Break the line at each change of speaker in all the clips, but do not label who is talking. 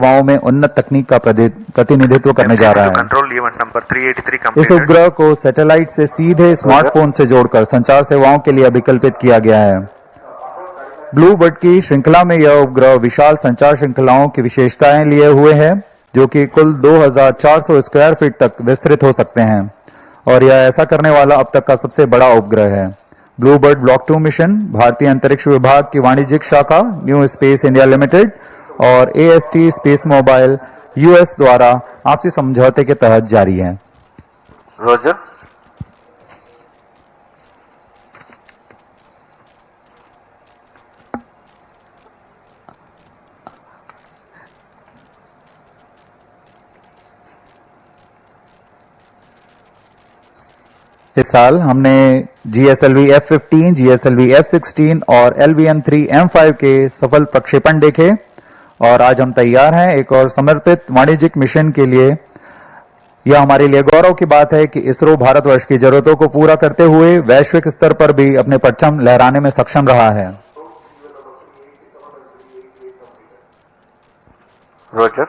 हवाओं में उन्नत तकनीक का प्रतिनिधित्व करने जा रहा है। इस उपग्रह को सैटेलाइट से सीधे स्मार्टफोन से जोड़कर संचार सेवाओं के लिए विकल्पित किया गया है। ब्लूबर्ड की श्रृंखला में यह उपग्रह विशाल संचार श्रृंखलाओं की विशेषताएं लिए हुए है, जो कि कुल 2400 स्क्वायर फीट तक विस्तृत हो सकते हैं, और यह ऐसा करने वाला अब तक का सबसे बड़ा उपग्रह है। ब्लूबर्ड ब्लॉक 2 मिशन भारतीय अंतरिक्ष विभाग की वाणिज्यिक शाखा न्यू स्पेस इंडिया लिमिटेड और AST SpaceMobile US द्वारा आपसी समझौते के तहत जारी है।
रोजर।
इस साल हमने GSLV F-15, GSLV F-16 और LVM3-M6 के सफल प्रक्षेपण देखे, और आज हम तैयार हैं एक और समर्पित वाणिज्यिक मिशन के लिए। यह हमारे लिए गौरव की बात है कि इसरो भारतवर्ष की जरूरतों को पूरा करते हुए वैश्विक स्तर पर भी अपने परचम लहराने में सक्षम रहा है।
Roger.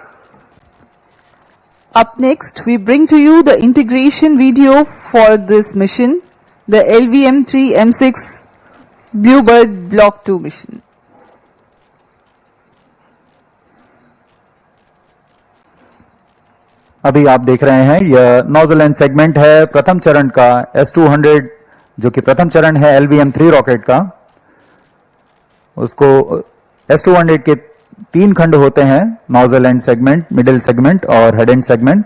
Up next, we bring to you the integration video for this mission, the LVM3-M6 BlueBird Block 2 mission.
अभी आप देख रहे हैं यह नोजल एंड सेगमेंट है प्रथम चरण का S200, जो कि प्रथम चरण है LVM3 रॉकेट का। उसको S200 के 3 खंड होते हैं, nozzle end segment, middle segment और head end segment.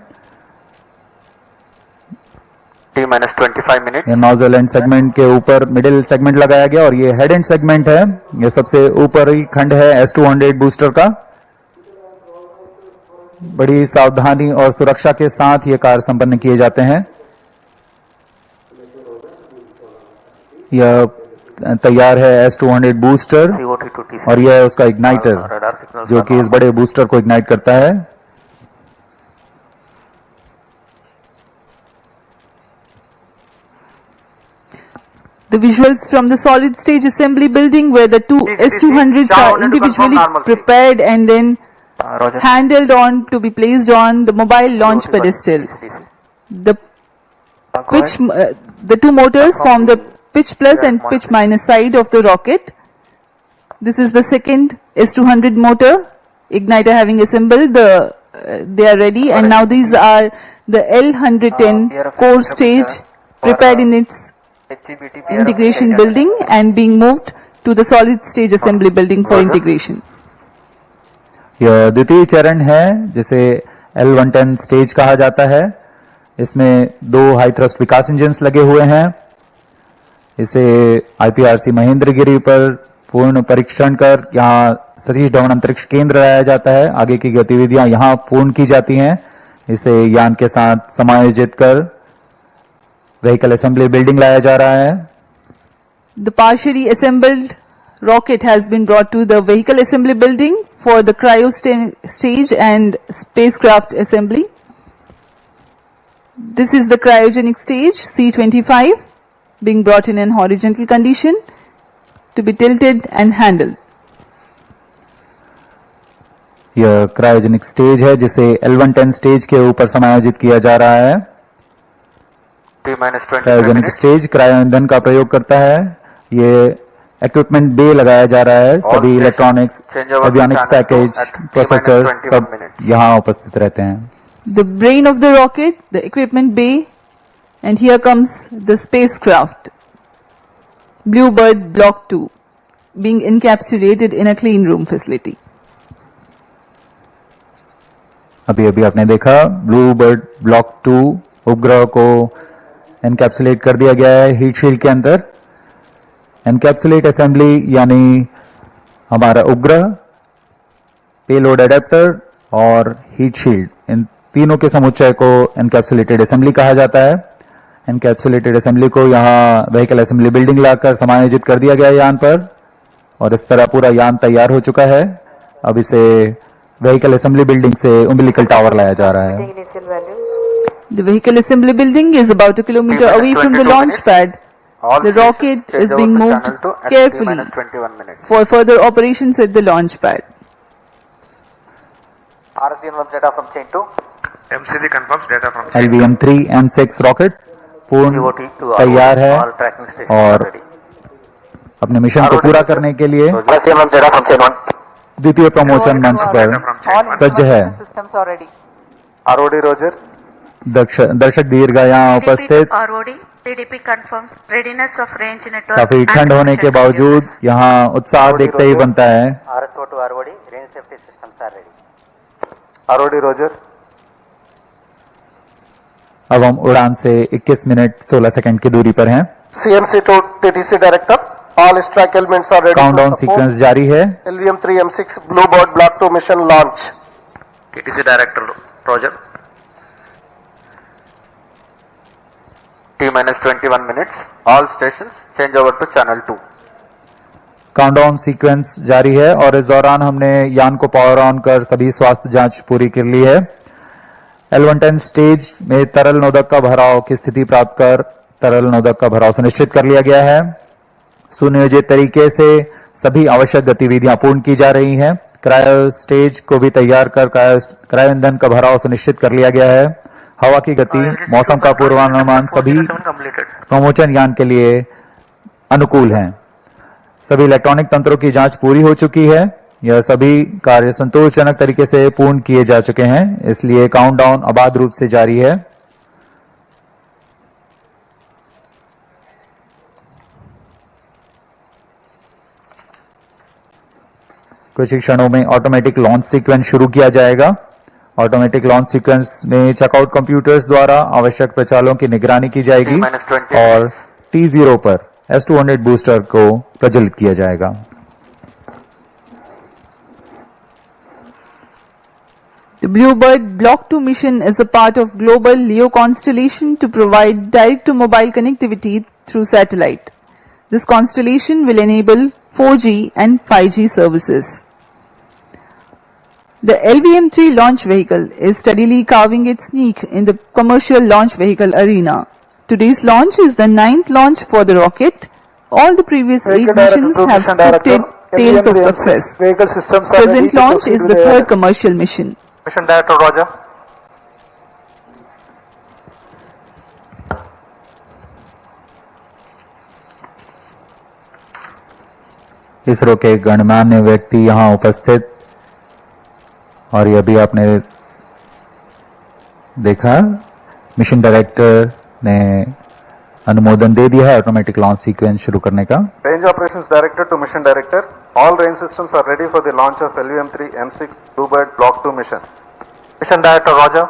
T-25 minute.
ये नोजल एंड सेगमेंट के ऊपर मिडिल सेगमेंट लगाया गया, और ये हेड एंड सेगमेंट है। ये सबसे ऊपरी खंड है S200 बूस्टर का। बड़ी सावधानी और सुरक्षा के साथ ये कार्य संपन्न किए जाते हैं। यह तैयार है S200 बूस्टर, और यह है उसका इग्नाइटर, जो कि इस बड़े बूस्टर को इग्नाइट करता है।
The visuals from the solid stage assembly building, where the two S200s are individually prepared and then handled on to be placed on the mobile launch pedestal. The two motors form the pitch plus and pitch minus side of the rocket. This is the second S200 motor, igniter having assembled, they are ready, and now these are the L110 core stage prepared in its integration building and being moved to the solid stage assembly building for integration.
यह द्वितीय चरण है, जिसे L110 stage कहा जाता है। इसमें 2 high thrust विकास engines लगे हुए हैं। इसे IPRC महेंद्रगिरी पर पूर्ण परीक्षण कर यहाँ सतीश धवन अंतरिक्ष केंद्र लाया जाता है। आगे की गतिविधियां यहाँ पूर्ण की जाती हैं। इसे यान के साथ समायोजित कर व्हीकल असेंबली बिल्डिंग लाया जा रहा है।
The partially assembled rocket has been brought to the vehicle assembly building for the cryo stage and spacecraft assembly. This is the cryogenic stage C25 being brought in an horizontal condition to be tilted and handled.
यह cryogenic stage है, जिसे L110 stage के ऊपर समायोजित किया जा रहा है। क्रायोजेनिक स्टेज क्रायो ईंधन का प्रयोग करता है। ये इक्विपमेंट बे लगाया जा रहा है। सभी इलेक्ट्रॉनिक्स, एवियोनिक्स पैकेज, प्रोसेसर सब यहाँ उपस्थित रहते हैं।
The brain of the rocket, the equipment bay, and here comes the spacecraft, BlueBird Block 2, being encapsulated in a clean room facility.
अभी आपने देखा ब्लूबर्ड ब्लॉक 2 उपग्रह को एनकैप्सुलेट कर दिया गया है हीट शील्ड के अंदर। एनकैप्सुलेट असेंबली यानी हमारा उपग्रह, पेलोड अडेप्टर और हीट शील्ड, इन तीनों के समुच्चय को एनकैप्सुलेटेड असेंबली कहा जाता है। एनकैप्सुलेटेड असेंबली को यहाँ व्हीकल असेंबली बिल्डिंग लाकर समायोजित कर दिया गया यान पर, और इस तरह पूरा यान तैयार हो चुका है। अब इसे व्हीकल असेंबली बिल्डिंग से उम्बिलिकल टावर लाया जा रहा है।
The vehicle assembly building is about a kilometer away from the launch pad. The rocket is being moved carefully for further operations at the launch pad.
RSN1 data from chain 2.
MCG confirms data from chain 2.
LVM3-M6 rocket पूर्ण
COT to
तैयार है
all tracking stations
और
are ready.
अपने mission को पूरा करने के लिए
RSN1 data from chain 1.
द्वितीय प्रमोचन मंच पर सज्ज है।
systems are ready.
ROD Roger.
दर्शक दीर्घ यहाँ उपस्थित
ROD, PDP confirms readiness of range network.
काफी ठंड होने के बावजूद यहाँ उत्साह देखते ही बनता है।
RSO to ROD, range safety systems are ready. ROD Roger.
अब हम उड़ान से 21 मिनट 16 सेकंड की दूरी पर हैं।
CMC to TTC director. All track elements are ready.
Countdown
to support.
Sequence जारी है।
LVM3-M6 BlueBird Block-2 mission launch.
TTC Director Roger. T-21 minutes. All stations change over to channel 2.
Countdown sequence जारी है और इस दौरान हमने यान को पावर ऑन कर सभी स्वास्थ्य जांच पूरी कर ली है। L110 स्टेज में तरल नोदक का भराव की स्थिति प्राप्त कर तरल नोदक का भराव सुनिश्चित कर लिया गया है। सुनियोजित तरीके से सभी आवश्यक गतिविधियां पूर्ण की जा रही हैं। क्रायो स्टेज को भी तैयार कर क्रायो ईंधन का भराव सुनिश्चित कर लिया गया है। हवा की गति, मौसम का पूर्वानुमान सभी प्रमोचन यान के लिए अनुकूल हैं। सभी इलेक्ट्रॉनिक तंत्रों की जांच पूरी हो चुकी है। यह सभी कार्य संतोषजनक तरीके से पूर्ण किए जा चुके हैं, इसलिए काउंटडाउन अबाध रूप से जारी है। कुछ ही क्षणों में ऑटोमेटिक लॉन्च सीक्वेंस शुरू किया जाएगा। ऑटोमेटिक लॉन्च सीक्वेंस में चेकआउट कंप्यूटर्स द्वारा आवश्यक प्रचालों की निगरानी की जाएगी और T0 पर S200 बूस्टर को प्रज्वलित किया जाएगा।
The BlueBird Block-2 mission is a part of global LEO constellation to provide direct-to-mobile connectivity through satellite. This constellation will enable 4G and 5G services. The LVM3 launch vehicle is steadily carving its niche in the commercial launch vehicle arena. Today's launch is the 9th launch for the rocket. All the previous 8 missions have scripted tales of success.
Vehicle systems are
Present
ready to
launch
proceed
is
to
the
the
third
AS.
commercial mission.
Mission Director Roger.
ISRO के गणमान्य व्यक्ति यहां उपस्थित और यह भी आपने देखा मिशन डायरेक्टर ने अनुमोदन दे दिया है ऑटोमेटिक लॉन्च सीक्वेंस शुरू करने का।
Range Operations Director to Mission Director. All range systems are ready for the launch of LVM3-M6 BlueBird Block-2 mission. Mission Director Roger.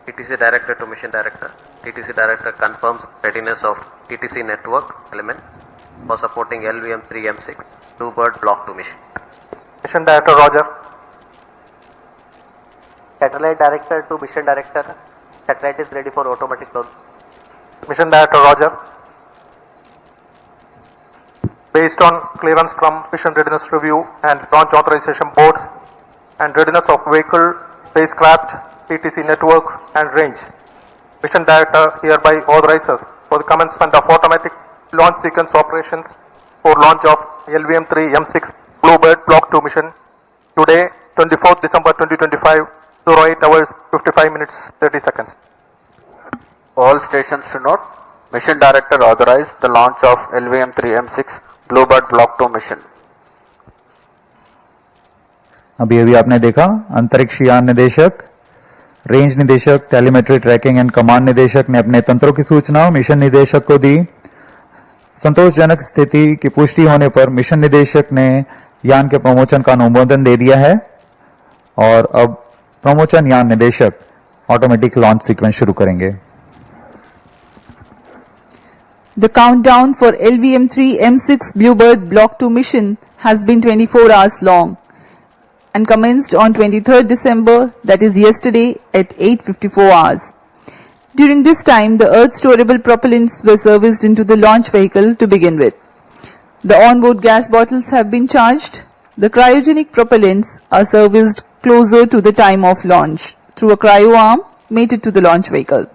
TTC Director to Mission Director. TTC Director confirms readiness of TTC network element for supporting LVM3-M6 BlueBird Block-2 mission.
Mission Director Roger.
Satellite Director to Mission Director. Satellite is ready for automatic launch.
Mission Director Roger. Based on clearance from Mission Readiness Review and Launch Authorization Board and readiness of vehicle, spacecraft, TTC network and range, Mission Director hereby authorizes for the commencement of automatic launch sequence operations for launch of LVM3-M6 BlueBird Block-2 mission today, 24th December 2025, 08 hours 55 minutes 30 seconds.
All stations to note, Mission Director authorized the launch of LVM3-M6 BlueBird Block-2 mission.
अभी आपने देखा अंतरिक्ष यान निदेशक, range निदेशक, telemetry tracking and command निदेशक ने अपने तंत्रों की सूचना मिशन निदेशक को दी। संतोषजनक स्थिति की पुष्टि होने पर मिशन निदेशक ने यान के प्रमोचन का अनुमोदन दे दिया है और अब प्रमोचन यान निदेशक ऑटोमेटिक लॉन्च सीक्वेंस शुरू करेंगे।
The countdown for LVM3-M6 BlueBird Block-2 mission has been 24 hours long and commenced on 23rd December, that is yesterday, at 8:54 hours. During this time, the Earth storable propellants were serviced into the launch vehicle to begin with. The onboard gas bottles have been charged. The cryogenic propellants are serviced closer to the time of launch through a cryo arm mated to the launch vehicle.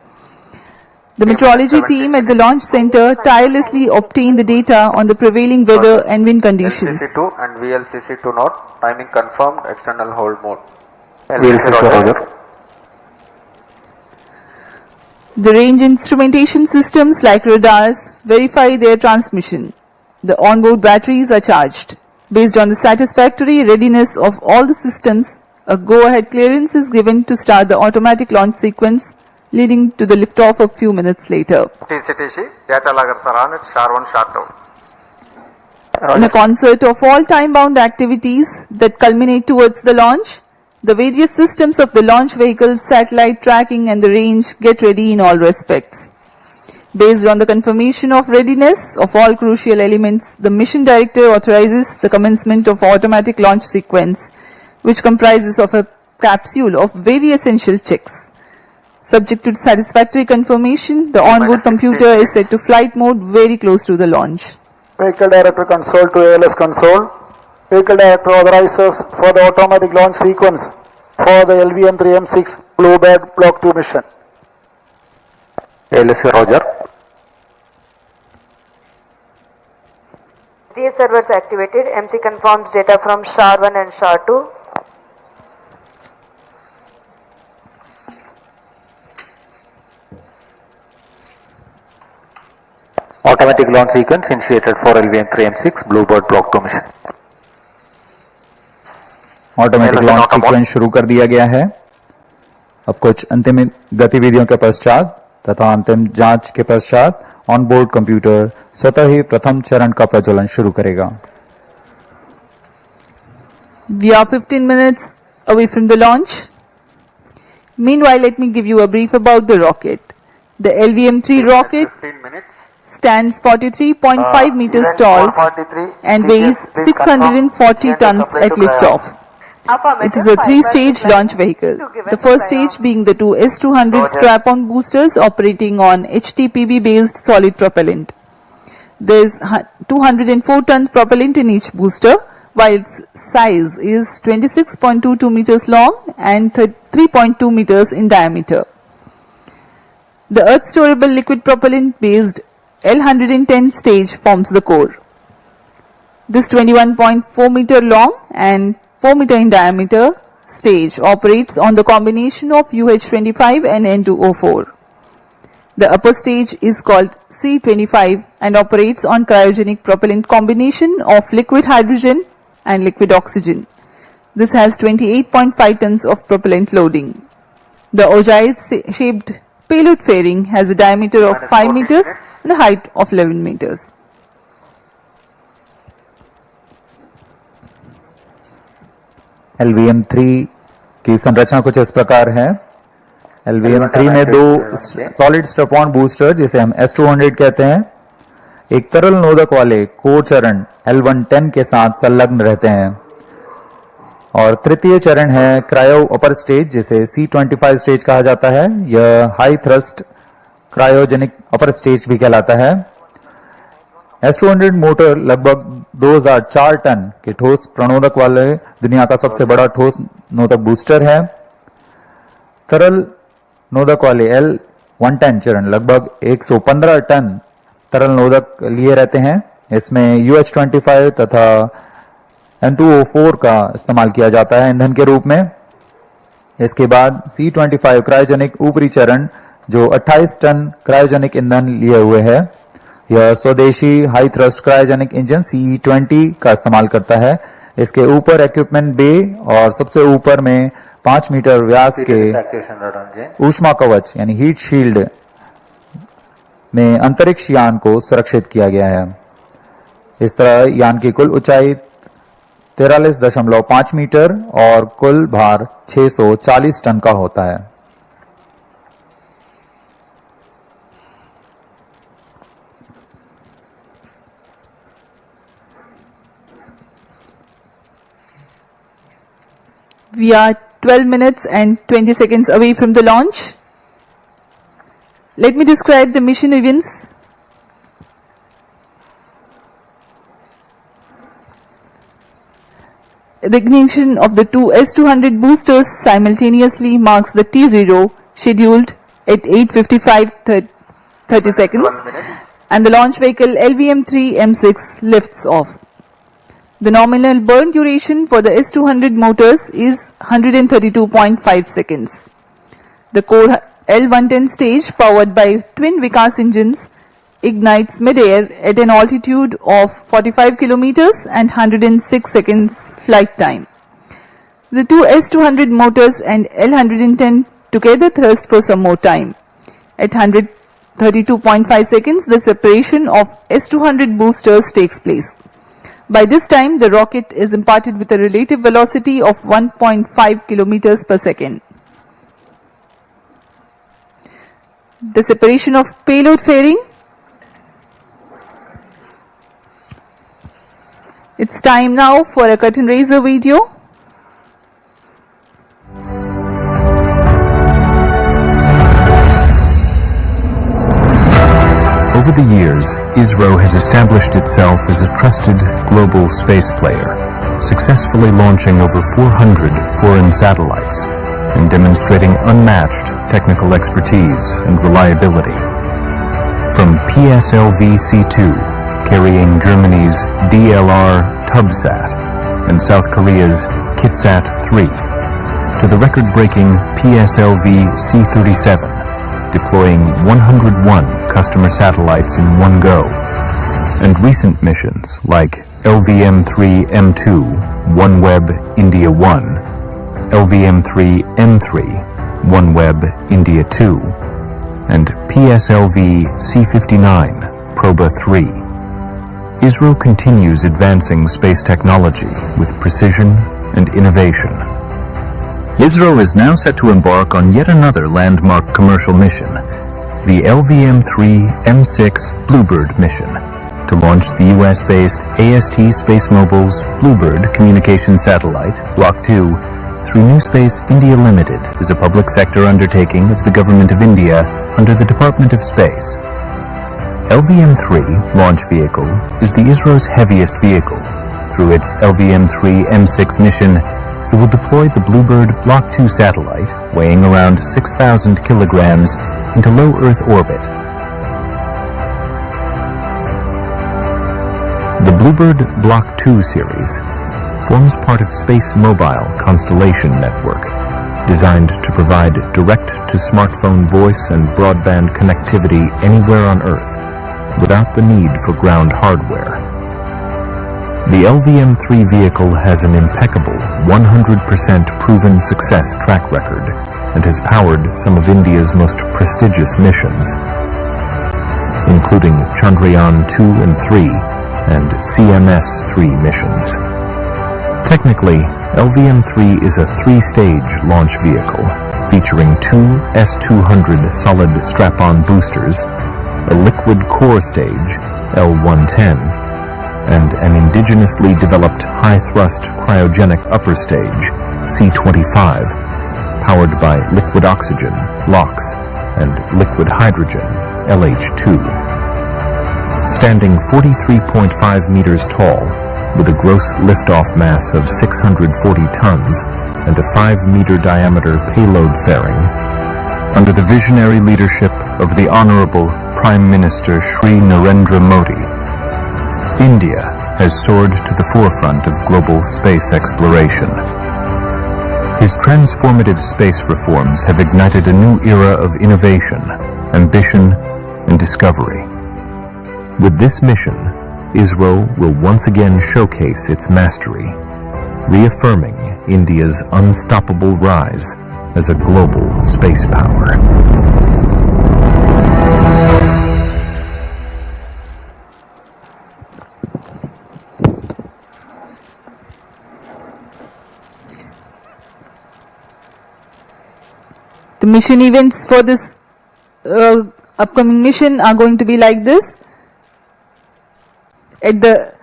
The meteorology team at the launch center tirelessly obtained the data on the prevailing weather and wind conditions.
LCC2 and VLCC2 note, timing confirmed, external hold mode.
VLC Roger.
The range instrumentation systems like radars verify their transmission. The onboard batteries are charged. Based on the satisfactory readiness of all the systems, a go-ahead clearance is given to start the automatic launch sequence, leading to the liftoff a few minutes later.
TCTC, data logger sir on it, SHAR-1, SHAR-2.
In a concert of all time-bound activities that culminate towards the launch, the various systems of the launch vehicle, satellite tracking and the range get ready in all respects. Based on the confirmation of readiness of all crucial elements, the mission director authorizes the commencement of automatic launch sequence, which comprises of a capsule of very essential checks. Subject to satisfactory confirmation, the onboard computer is set to flight mode very close to the launch.
Vehicle Director console to ALS console. Vehicle Director authorizes for the automatic launch sequence for the LVM3-M6 BlueBird Block-2 mission.
ALS Roger.
STS servers activated. MC confirms data from SHAR-1 and SHAR-2.
Automatic launch sequence initiated for LVM3-M6 BlueBird Block-2 mission.
Automatic launch sequence शुरू कर दिया गया है। अब कुछ अंतिम गतिविधियों के पश्चात तथा अंतिम जांच के पश्चात ऑनबोर्ड कंप्यूटर स्वतः ही प्रथम चरण का प्रज्वलन शुरू करेगा।
We are 15 minutes away from the launch. Meanwhile, let me give you a brief about the rocket. The LVM-3 rocket stands 43.5 meters tall and weighs 640 tons at liftoff. It is a three-stage launch vehicle. The first stage being the two S200 strap-on boosters operating on HTPB-based solid propellant. There is 204 ton propellant in each booster, while its size is 26.22 meters long and 3.2 meters in diameter. The earth-storable liquid propellant-based L110 stage forms the core. This 21.4 meter long and 4 meter in diameter stage operates on the combination of UH25 and N2O4. The upper stage is called C25 and operates on cryogenic propellant combination of liquid hydrogen and liquid oxygen. This has 28.5 tons of propellant loading. The ogive-shaped payload fairing has a diameter of 5 meters and a height of 11 meters.
LVM-3 की संरचना कुछ इस प्रकार है। LVM-3 में दो solid strap-on booster जिसे हम S200 कहते हैं, एक तरल नोदक वाले कोर चरण L110 के साथ संलग्न रहते हैं और तृतीय चरण है क्रायो अपर स्टेज जिसे C25 स्टेज कहा जाता है। यह high thrust cryogenic upper stage भी कहलाता है। S200 मोटर लगभग 2004 टन के ठोस प्रणोदक वाले दुनिया का सबसे बड़ा ठोस नोदक बूस्टर है। तरल नोदक वाले L110 चरण लगभग 115 टन तरल नोदक लिए रहते हैं। इसमें UH25 तथा N2O4 का इस्तेमाल किया जाता है ईंधन के रूप में। इसके बाद C25 क्रायोजेनिक ऊपरी चरण जो 28 टन क्रायोजेनिक ईंधन लिए हुए है। यह स्वदेशी high thrust cryogenic engine CE20 का इस्तेमाल करता है। इसके ऊपर इक्विपमेंट बे और सबसे ऊपर में 5 मीटर व्यास के ऊष्मा कवच यानी हीट शील्ड में अंतरिक्ष यान को सुरक्षित किया गया है। इस तरह यान की कुल ऊंचाई 43.5 मीटर और कुल भार 640 टन का होता है।
We are 12 minutes and 20 seconds away from the launch. Let me describe the mission events. The ignition of the two S200 boosters simultaneously marks the T0 scheduled at 8:55:30 seconds and the launch vehicle LVM3-M6 lifts off. The nominal burn duration for the S200 motors is 132.5 seconds. The core L110 stage, powered by twin Vikas engines, ignites mid-air at an altitude of 45 kilometers and 106 seconds flight time. The two S200 motors and L110 together thrust for some more time. At 132.5 seconds, the separation of S200 boosters takes place. By this time, the rocket is imparted with a relative velocity of 1.5 kilometers per second. The separation of payload fairing. It's time now for a curtain raiser video.
Over the years, ISRO has established itself as a trusted global space player, successfully launching over 400 foreign satellites and demonstrating unmatched technical expertise and reliability. From PSLV-C2, carrying Germany's DLR Tubsat and South Korea's Kitsat-3, to the record-breaking PSLV-C37, deploying 101 customer satellites in one go, and recent missions like LVM3-M2, OneWeb India 1, LVM3-M3, OneWeb India 2, and PSLV-C59, Proba 3. ISRO continues advancing space technology with precision and innovation.
ISRO is now set to embark on yet another landmark commercial mission, the LVM3-M6 BlueBird mission, to launch the US-based AST SpaceMobile's BlueBird communication satellite, Block-2, through New Space India Limited as a public sector undertaking of the Government of India under the Department of Space. LVM3 launch vehicle is the ISRO's heaviest vehicle. Through its LVM3-M6 mission, it will deploy the BlueBird Block-2 satellite, weighing around 6,000 kilograms, into low Earth orbit. The BlueBird Block-2 series forms part of SpaceMobile constellation network, designed to provide direct-to-smartphone voice and broadband connectivity anywhere on Earth, without the need for ground hardware. The LVM3 vehicle has an impeccable 100% proven success track record and has powered some of India's most prestigious missions, including Chandrayaan-2 and 3 and CMS-3 missions. Technically, LVM3 is a three-stage launch vehicle featuring two S200 solid strap-on boosters, a liquid core stage, L110, and an indigenously developed high-thrust cryogenic upper stage, C25, powered by liquid oxygen, LOX, and liquid hydrogen, LH2. Standing 43.5 meters tall, with a gross liftoff mass of 640 tons and a 5-meter diameter payload fairing, under the visionary leadership of the Honorable Prime Minister Shri Narendra Modi, India has soared to the forefront of global space exploration. His transformative space reforms have ignited a new era of innovation, ambition, and discovery. With this mission, ISRO will once again showcase its mastery, reaffirming India's unstoppable rise as a global space power.
The mission events for this upcoming mission are going to be like this. At the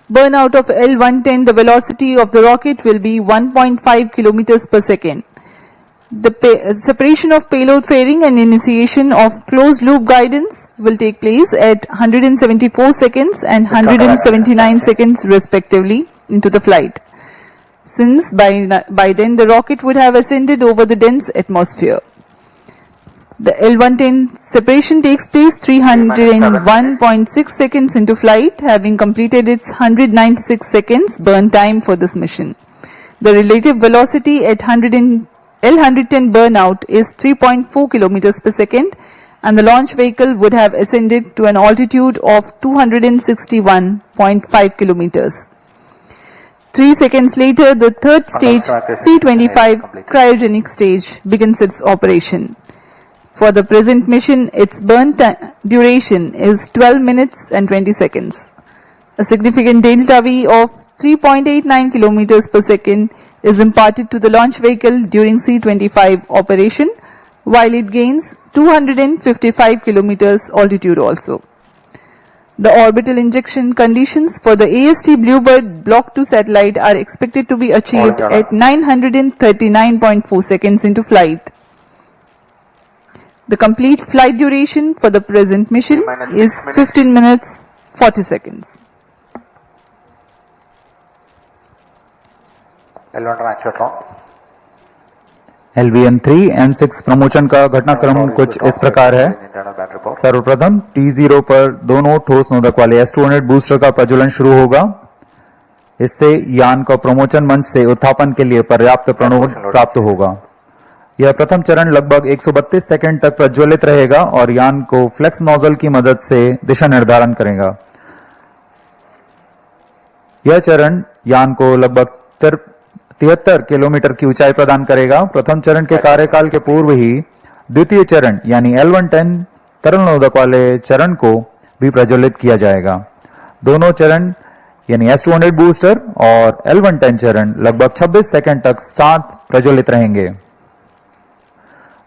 burnout of L110, the velocity of the rocket will be 1.5 kilometers per second. The separation of payload fairing and initiation of closed loop guidance will take place at 174 seconds and 179 seconds respectively into the flight, since by then the rocket would have ascended over the dense atmosphere. The L110 separation takes place 301.6 seconds into flight, having completed its 196 seconds burn time for this mission. The relative velocity at L110 burnout is 3.4 kilometers per second, and the launch vehicle would have ascended to an altitude of 261.5 kilometers. 3 seconds later, the third stage, C-25 cryogenic stage, begins its operation. For the present mission, its burn duration is 12 minutes and 20 seconds. A significant delta V of 3.89 kilometers per second is imparted to the launch vehicle during C-25 operation, while it gains 255 kilometers altitude also. The orbital injection conditions for the AST BlueBird Block-2 satellite are expected to be achieved at 939.4 seconds into flight. The complete flight duration for the present mission is 15 minutes 40 seconds.
LVM3-M6 promotion का घटनाक्रम कुछ इस प्रकार है। सर्वप्रथम T0 पर दोनों ठोस नोदक वाले S200 बूस्टर का प्रज्वलन शुरू होगा। इससे यान का प्रमोशन मंच से उत्थापन के लिए पर्याप्त प्रणोद प्राप्त होगा। यह प्रथम चरण लगभग 132 सेकंड तक प्रज्वलित रहेगा और यान को फ्लेक्स नोजल की मदद से दिशा निर्धारण करेगा। यह चरण यान को लगभग 73 किलोमीटर की ऊंचाई प्रदान करेगा। प्रथम चरण के कार्यकाल के पूर्व ही द्वितीय चरण यानी L110 तरल नोदक वाले चरण को भी प्रज्वलित किया जाएगा। दोनों चरण यानी S200 बूस्टर और L110 चरण लगभग 26 सेकंड तक साथ प्रज्वलित रहेंगे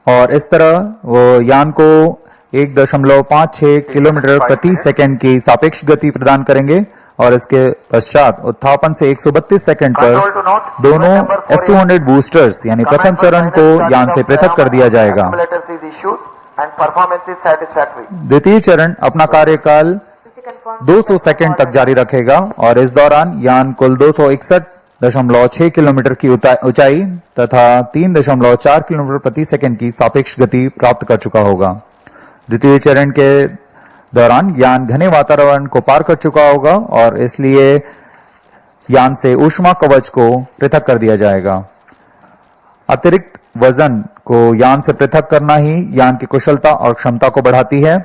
और इस तरह वो यान को 1.56 किलोमीटर प्रति सेकंड की सापेक्ष गति प्रदान करेंगे और इसके पश्चात उत्थापन से 132 सेकंड पर दोनों S200 बूस्टर्स यानी प्रथम चरण को यान से पृथक कर दिया जाएगा। द्वितीय चरण अपना कार्यकाल 200 सेकंड तक जारी रखेगा और इस दौरान यान कुल 261.6 किलोमीटर की ऊंचाई तथा 3.4 किलोमीटर प्रति सेकंड की सापेक्ष गति प्राप्त कर चुका होगा। द्वितीय चरण के दौरान यान घने वातावरण को पार कर चुका होगा और इसलिए यान से ऊष्मा कवच को पृथक कर दिया जाएगा। अतिरिक्त वजन को यान से पृथक करना ही यान की कुशलता और क्षमता को बढ़ाती है।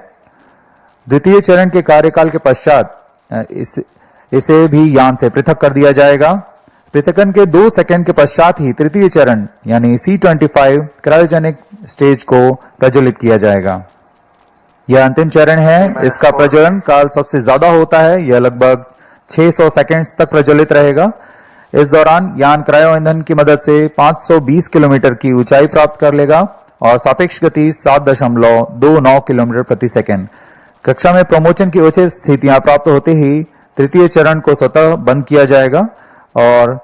द्वितीय चरण के कार्यकाल के पश्चात इसे भी यान से पृथक कर दिया जाएगा। पृथकन के 2 सेकंड के पश्चात ही तृतीय चरण यानी C-25 क्रायोजेनिक स्टेज को प्रज्वलित किया जाएगा। यह अंतिम चरण है। इसका प्रज्वलन काल सबसे ज्यादा होता है। यह लगभग 600 सेकंड्स तक प्रज्वलित रहेगा। इस दौरान यान क्रायो ईंधन की मदद से 520 किलोमीटर की ऊंचाई प्राप्त कर लेगा और सापेक्ष गति 7.29 किलोमीटर प्रति सेकंड। कक्षा में प्रमोशन की उच्च स्थितियां प्राप्त होते ही तृतीय चरण को स्वतः बंद किया जाएगा और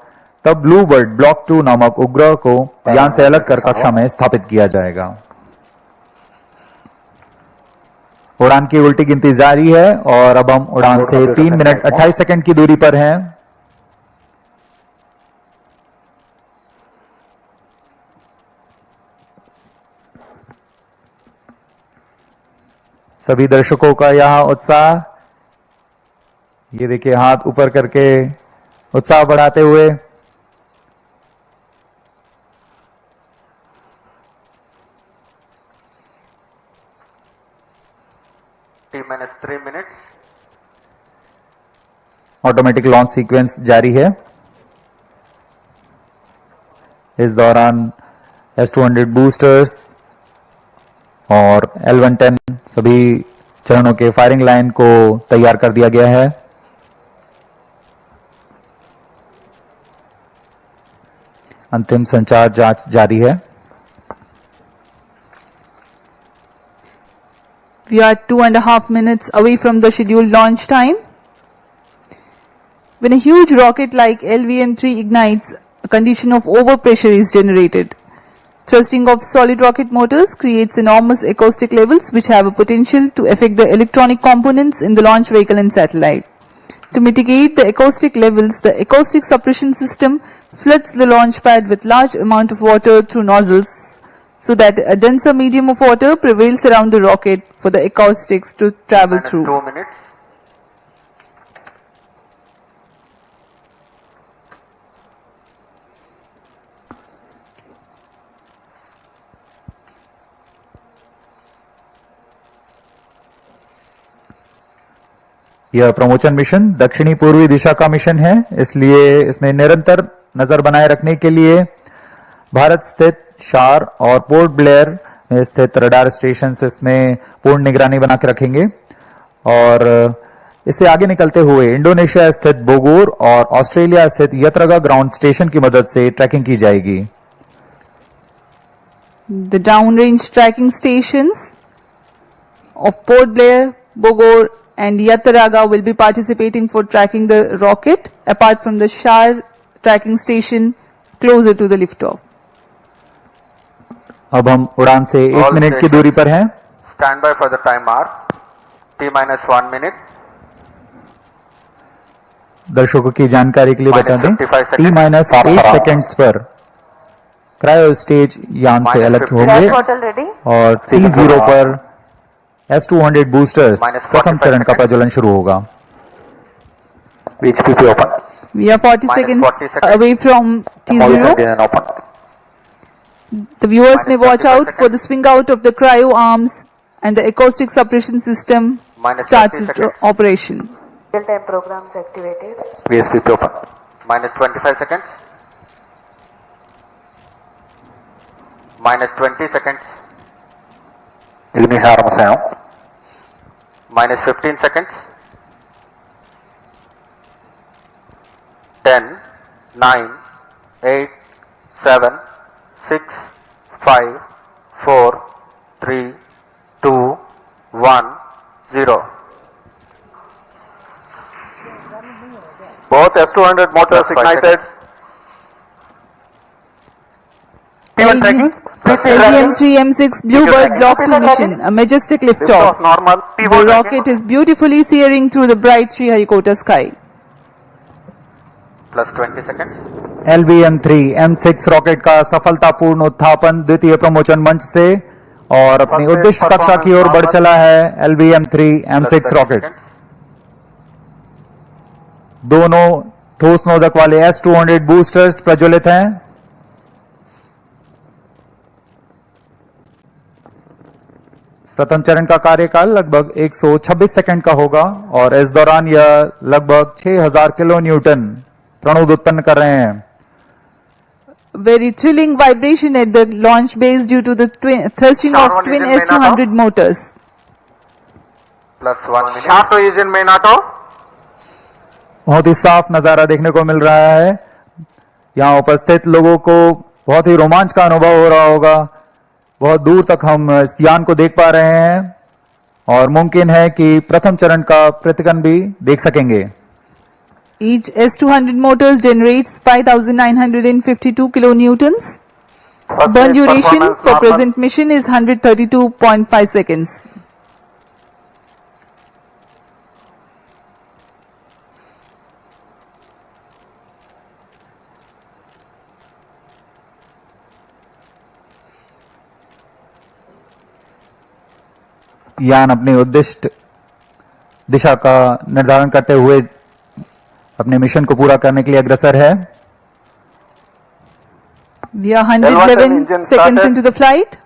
तब ब्लूबर्ड Block-2 नामक उपग्रह को यान से अलग कर कक्षा में स्थापित किया जाएगा। उड़ान की उल्टी गिनती जारी है और अब हम उड़ान से 3 मिनट 28 सेकंड की दूरी पर हैं। सभी दर्शकों का यहां उत्साह, ये देखिए हाथ ऊपर करके उत्साह बढ़ाते हुए।
T-3 minutes.
Automatic launch sequence जारी है। इस दौरान S200 बूस्टर्स और L110 सभी चरणों के फायरिंग लाइन को तैयार कर दिया गया है। अंतिम संचार जांच जारी है।
We are 2.5 minutes away from the scheduled launch time. When a huge rocket like LVM3 ignites, a condition of overpressure is generated. Thrusting of solid rocket motors creates enormous acoustic levels which have a potential to affect the electronic components in the launch vehicle and satellite. To mitigate the acoustic levels, the acoustic suppression system floods the launch pad with large amount of water through nozzles so that a denser medium of water prevails around the rocket for the acoustics to travel through.
2 minutes.
यह promotion mission दक्षिणी पूर्वी दिशा का mission है, इसलिए इसमें निरंतर नजर बनाए रखने के लिए भारत स्थित शार और पोर्ट ब्लेयर में स्थित रडार स्टेशन इसमें पूर्ण निगरानी बना के रखेंगे और इससे आगे निकलते हुए इंडोनेशिया स्थित बोगोर और ऑस्ट्रेलिया स्थित यत्रगा ग्राउंड स्टेशन की मदद से ट्रैकिंग की जाएगी।
The downrange tracking stations of Port Blair, Bogor and Yataraga will be participating for tracking the rocket apart from the Shar tracking station closer to the liftoff.
अब हम उड़ान से 1 मिनट की दूरी पर हैं।
Stand by for the time mark. T-1 minute.
दर्शकों की जानकारी के लिए बता दें, T-8 सेकेंड्स पर क्रायो स्टेज यान से अलग होंगे और T0 पर S200 बूस्टर्स प्रथम चरण का प्रज्वलन शुरू होगा।
HPP open.
We are 40 seconds away from T0. The viewers may watch out for the swing out of the cryo arms and the acoustic suppression system starts its operation.
Real-time programs activated.
VSPP open.
Minus 25 seconds. Minus 20 seconds.
Ignition arms down.
Minus 15 seconds. 10, 9, 8, 7, 6, 5, 4, 3, 2, 1, 0.
Both S200 motors ignited.
LVM3-M6 BlueBird Block-2 mission, a majestic liftoff.
Normal.
The rocket is beautifully searing through the bright Sriharikota sky.
Plus 20 seconds.
LVM3-M6 rocket का सफलतापूर्ण उत्थापन द्वितीय promotion मंच से और अपनी उद्दिष्ट कक्षा की ओर बढ़ चला है। LVM3-M6 रॉकेट दोनों ठोस नोदक वाले S200 बूस्टर्स प्रज्वलित हैं। प्रथम चरण का कार्यकाल लगभग 126 सेकंड का होगा और इस दौरान यह लगभग 6000 किलो न्यूटन प्रणोद उत्पन्न कर रहे हैं।
Very thrilling vibration at the launch base due to the thrusting of twin S200 motors.
Plus 1 minute.
Sharp engine main auto.
बहुत ही साफ नजारा देखने को मिल रहा है। यहाँ उपस्थित लोगों को बहुत ही रोमांच का अनुभव हो रहा होगा। बहुत दूर तक हम इस यान को देख पा रहे हैं और मुमकिन है कि प्रथम चरण का प्रतिकन भी देख सकेंगे।
Each S200 motors generates 5,952 kilonewtons. Burn duration for present mission is 132.5 seconds.
यान अपनी उद्दिष्ट दिशा का निर्धारण करते हुए अपने मिशन को पूरा करने के लिए अग्रसर है।
We are 111 seconds into the flight.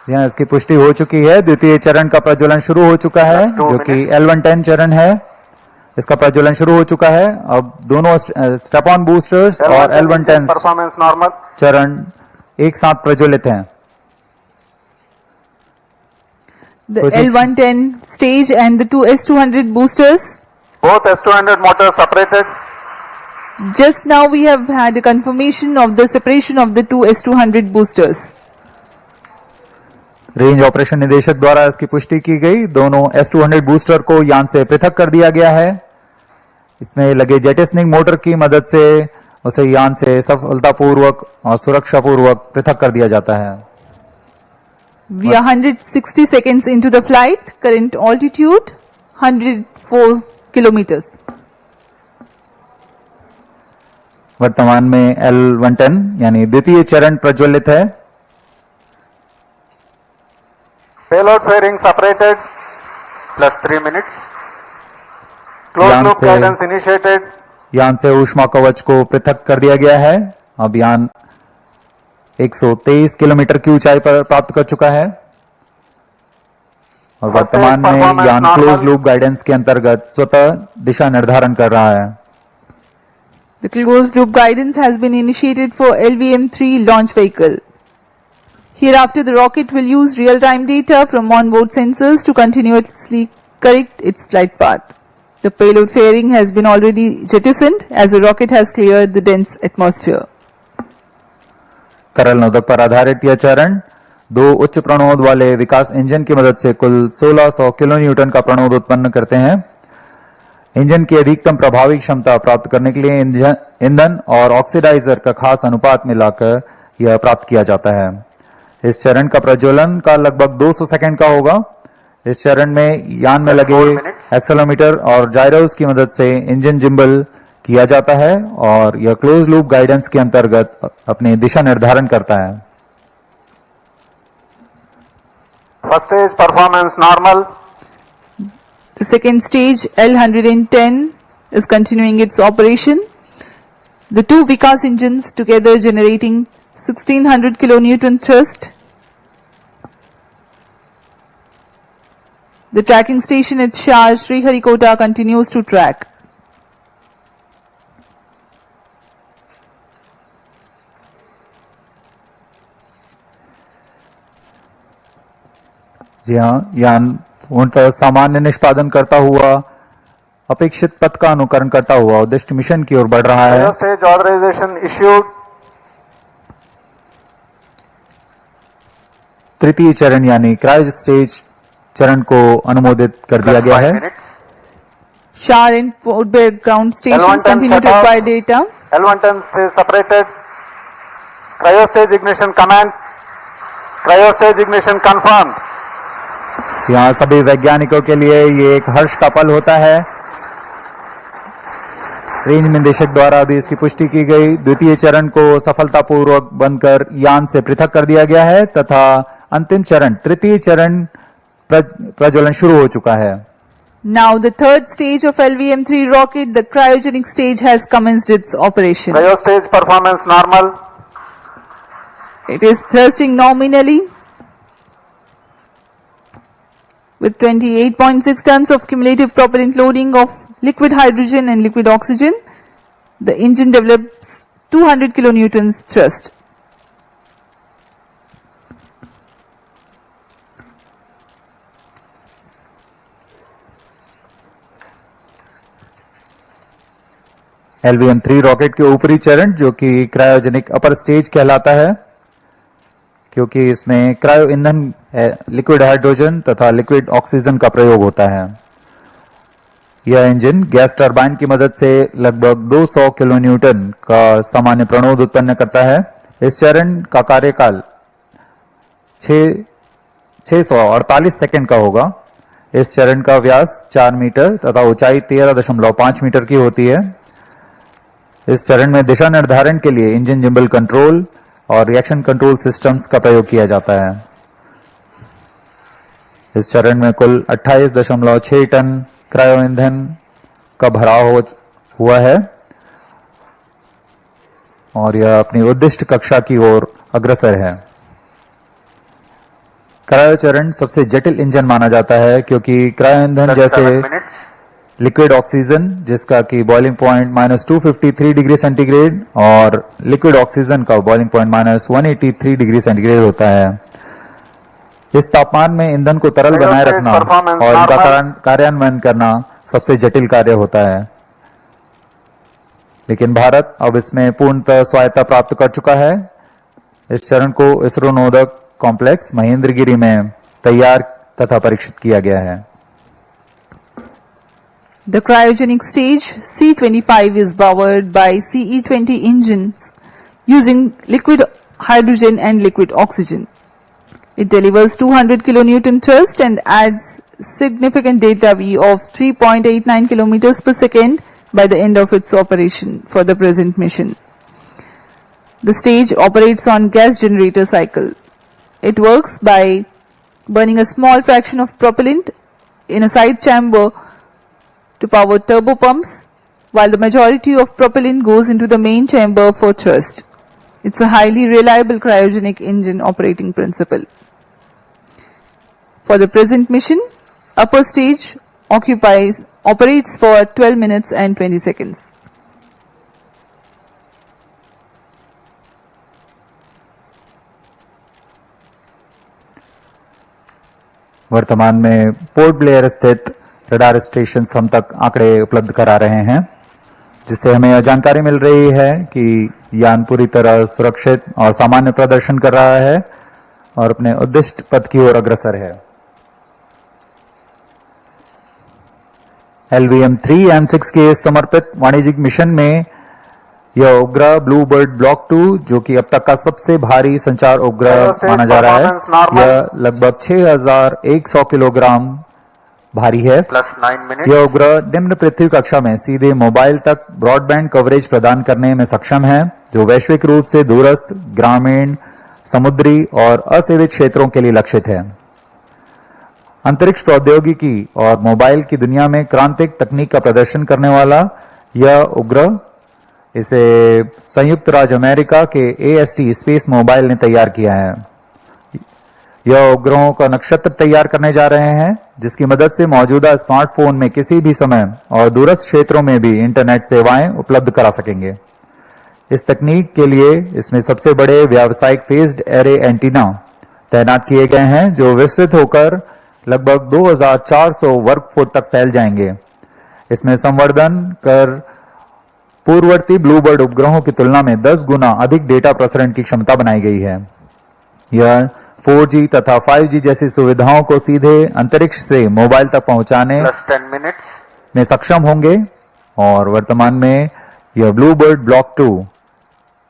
यहाँ इसकी पुष्टि हो चुकी है। द्वितीय चरण का प्रज्वलन शुरू हो चुका है जो कि L110 चरण है। इसका प्रज्वलन शुरू हो चुका है। अब दोनों स्टेप ऑन बूस्टर्स और L110
परफॉर्मेंस नॉर्मल
चरण एक साथ प्रज्वलित हैं।
The L110 stage and the two S200 boosters.
Both S200 motors separated.
Just now we have had a confirmation of the separation of the two S200 boosters.
Range operation निदेशक द्वारा इसकी पुष्टि की गई। दोनों S200 बूस्टर को यान से पृथक कर दिया गया है। इसमें लगे जेटिसनिंग मोटर की मदद से उसे यान से सफलतापूर्वक और सुरक्षापूर्वक पृथक कर दिया जाता है।
We are 160 seconds into the flight. Current altitude 104 kilometers.
वर्तमान में L110 यानी द्वितीय चरण प्रज्वलित है।
Payload fairing separated plus 3 minutes. Closed
यान
loop
से
guidance initiated.
यान से ऊष्मा कवच को पृथक कर दिया गया है। अब यान 123 किलोमीटर की ऊंचाई पर प्राप्त कर चुका है और वर्तमान में यान क्लोज लूप गाइडेंस के अंतर्गत स्वतः दिशा निर्धारण कर रहा है।
The closed loop guidance has been initiated for LVM3 launch vehicle. Hereafter, the rocket will use real-time data from onboard sensors to continuously correct its flight path. The payload fairing has been already jettisoned as the rocket has cleared the dense atmosphere.
तरल नोदक पर आधारित यह चरण 2 उच्च प्रणोद वाले विकास engine की मदद से कुल 1600 किलो न्यूटन का प्रणोद उत्पन्न करते हैं। इंजन की अधिकतम प्रभावी क्षमता प्राप्त करने के लिए ईंधन और ऑक्सीडाइजर का खास अनुपात मिलाकर यह प्राप्त किया जाता है। इस चरण का प्रज्वलन का लगभग 200 सेकंड का होगा। इस चरण में यान में लगे एक्सेलेरोमीटर और जायरोस की मदद से इंजन जिम्बल किया जाता है और यह क्लोज लूप गाइडेंस के अंतर्गत अपनी दिशा निर्धारण करता है।
First stage performance normal.
The second stage, L110, is continuing its operation. The two Vikas engines together generating 1600 kilonewton thrust. The tracking station at Shah Sriharikota continues to track.
जी हाँ, यान पूर्णतः सामान्य निष्पादन करता हुआ अपेक्षित पथ का अनुकरण करता हुआ उद्दिष्ट मिशन की ओर बढ़ रहा है।
First stage authorization issued.
तृतीय चरण यानी क्रायो स्टेज चरण को अनुमोदित कर दिया गया है।
Shah and BlueBird ground stations continue to acquire data.
L110 stage separated. Cryo stage ignition command. Cryo stage ignition confirmed.
यहाँ सभी वैज्ञानिकों के लिए ये एक हर्ष का पल होता है। रेंज निदेशक द्वारा भी इसकी पुष्टि की गई। द्वितीय चरण को सफलतापूर्वक बनकर यान से पृथक कर दिया गया है तथा अंतिम चरण तृतीय चरण प्रज्वलन शुरू हो चुका है।
Now the third stage of LVM3 rocket, the cryogenic stage, has commenced its operation.
Cryo stage performance normal.
It is thrusting nominally with 28.6 tons of cumulative propellant loading of liquid hydrogen and liquid oxygen. The engine develops 200 kilonewtons thrust.
LVM3 rocket के ऊपरी चरण जो कि cryogenic upper stage कहलाता है, क्योंकि इसमें cryo ईंधन लिक्विड हाइड्रोजन तथा लिक्विड ऑक्सीजन का प्रयोग होता है। यह इंजन गैस टरबाइन की मदद से लगभग 200 किलो न्यूटन का सामान्य प्रणोद उत्पन्न करता है। इस चरण का कार्यकाल 648 सेकंड का होगा। इस चरण का व्यास 4 मीटर तथा ऊंचाई 13.5 मीटर की होती है। इस चरण में दिशा निर्धारण के लिए इंजन जिम्बल कंट्रोल और रिएक्शन कंट्रोल सिस्टम्स का प्रयोग किया जाता है। इस चरण में कुल 28.6 टन क्रायो ईंधन का भराव हुआ है और यह अपनी उद्दिष्ट कक्षा की ओर अग्रसर है। क्रायो चरण सबसे जटिल इंजन माना जाता है क्योंकि क्रायो ईंधन जैसे लिक्विड ऑक्सीजन जिसका कि बॉइलिंग पॉइंट -253 डिग्री सेंटीग्रेड और लिक्विड ऑक्सीजन का बॉइलिंग पॉइंट -183 डिग्री सेंटीग्रेड होता है। इस तापमान में ईंधन को तरल बनाए रखना और इसका कार्यान्वयन करना सबसे जटिल कार्य होता है, लेकिन भारत अब इसमें पूर्णतः स्वायत्ता प्राप्त कर चुका है। इस चरण को इसरो नोदक कॉम्प्लेक्स महेंद्रगिरी में तैयार तथा परीक्षित किया गया है।
The cryogenic stage C25 is powered by CE20 engines using liquid hydrogen and liquid oxygen. It delivers 200 kilonewton thrust and adds significant delta V of 3.89 kilometers per second by the end of its operation for the present mission. The stage operates on gas generator cycle. It works by burning a small fraction of propellant in a side chamber to power turbopumps, while the majority of propellant goes into the main chamber for thrust. It's a highly reliable cryogenic engine operating principle. For the present mission, upper stage operates for 12 minutes and 20 seconds.
वर्तमान में port Blair स्थित radar station हम तक आंकड़े उपलब्ध करा रहे हैं, जिससे हमें यह जानकारी मिल रही है कि यान पूरी तरह सुरक्षित और सामान्य प्रदर्शन कर रहा है और अपने उद्दिष्ट पथ की ओर अग्रसर है। LVM3-M6 के समर्पित वाणिज्यिक मिशन में यह उपग्रह ब्लूबर्ड ब्लॉक 2, जो कि अब तक का सबसे भारी संचार उपग्रह माना जा रहा है, यह लगभग 6100 किलोग्राम भारी है। यह उपग्रह निम्न पृथ्वी कक्षा में सीधे मोबाइल तक ब्रॉडबैंड कवरेज प्रदान करने में सक्षम है, जो वैश्विक रूप से दूरस्थ, ग्रामीण, समुद्री और असेवित क्षेत्रों के लिए लक्षित है। अंतरिक्ष प्रौद्योगिकी और मोबाइल की दुनिया में क्रांतिक तकनीक का प्रदर्शन करने वाला यह उपग्रह, इसे संयुक्त राज्य अमेरिका के AST SpaceMobile ने तैयार किया है। यह उपग्रहों का नक्षत्र तैयार करने जा रहे हैं, जिसकी मदद से मौजूदा स्मार्टफोन में किसी भी समय और दूरस्थ क्षेत्रों में भी इंटरनेट सेवाएं उपलब्ध करा सकेंगे। इस तकनीक के लिए इसमें सबसे बड़े व्यावसायिक फेज्ड एरे एंटीना तैनात किए गए हैं, जो विस्तृत होकर लगभग 2400 वर्ग फुट तक फैल जाएंगे। इसमें संवर्धन कर पूर्ववर्ती ब्लूबर्ड उपग्रहों की तुलना में 10 गुना अधिक डेटा प्रसारण की क्षमता बनाई गई है। यह 4G तथा 5G जैसी सुविधाओं को सीधे अंतरिक्ष से मोबाइल तक पहुंचाने में सक्षम होंगे और वर्तमान में यह ब्लूबर्ड ब्लॉक 2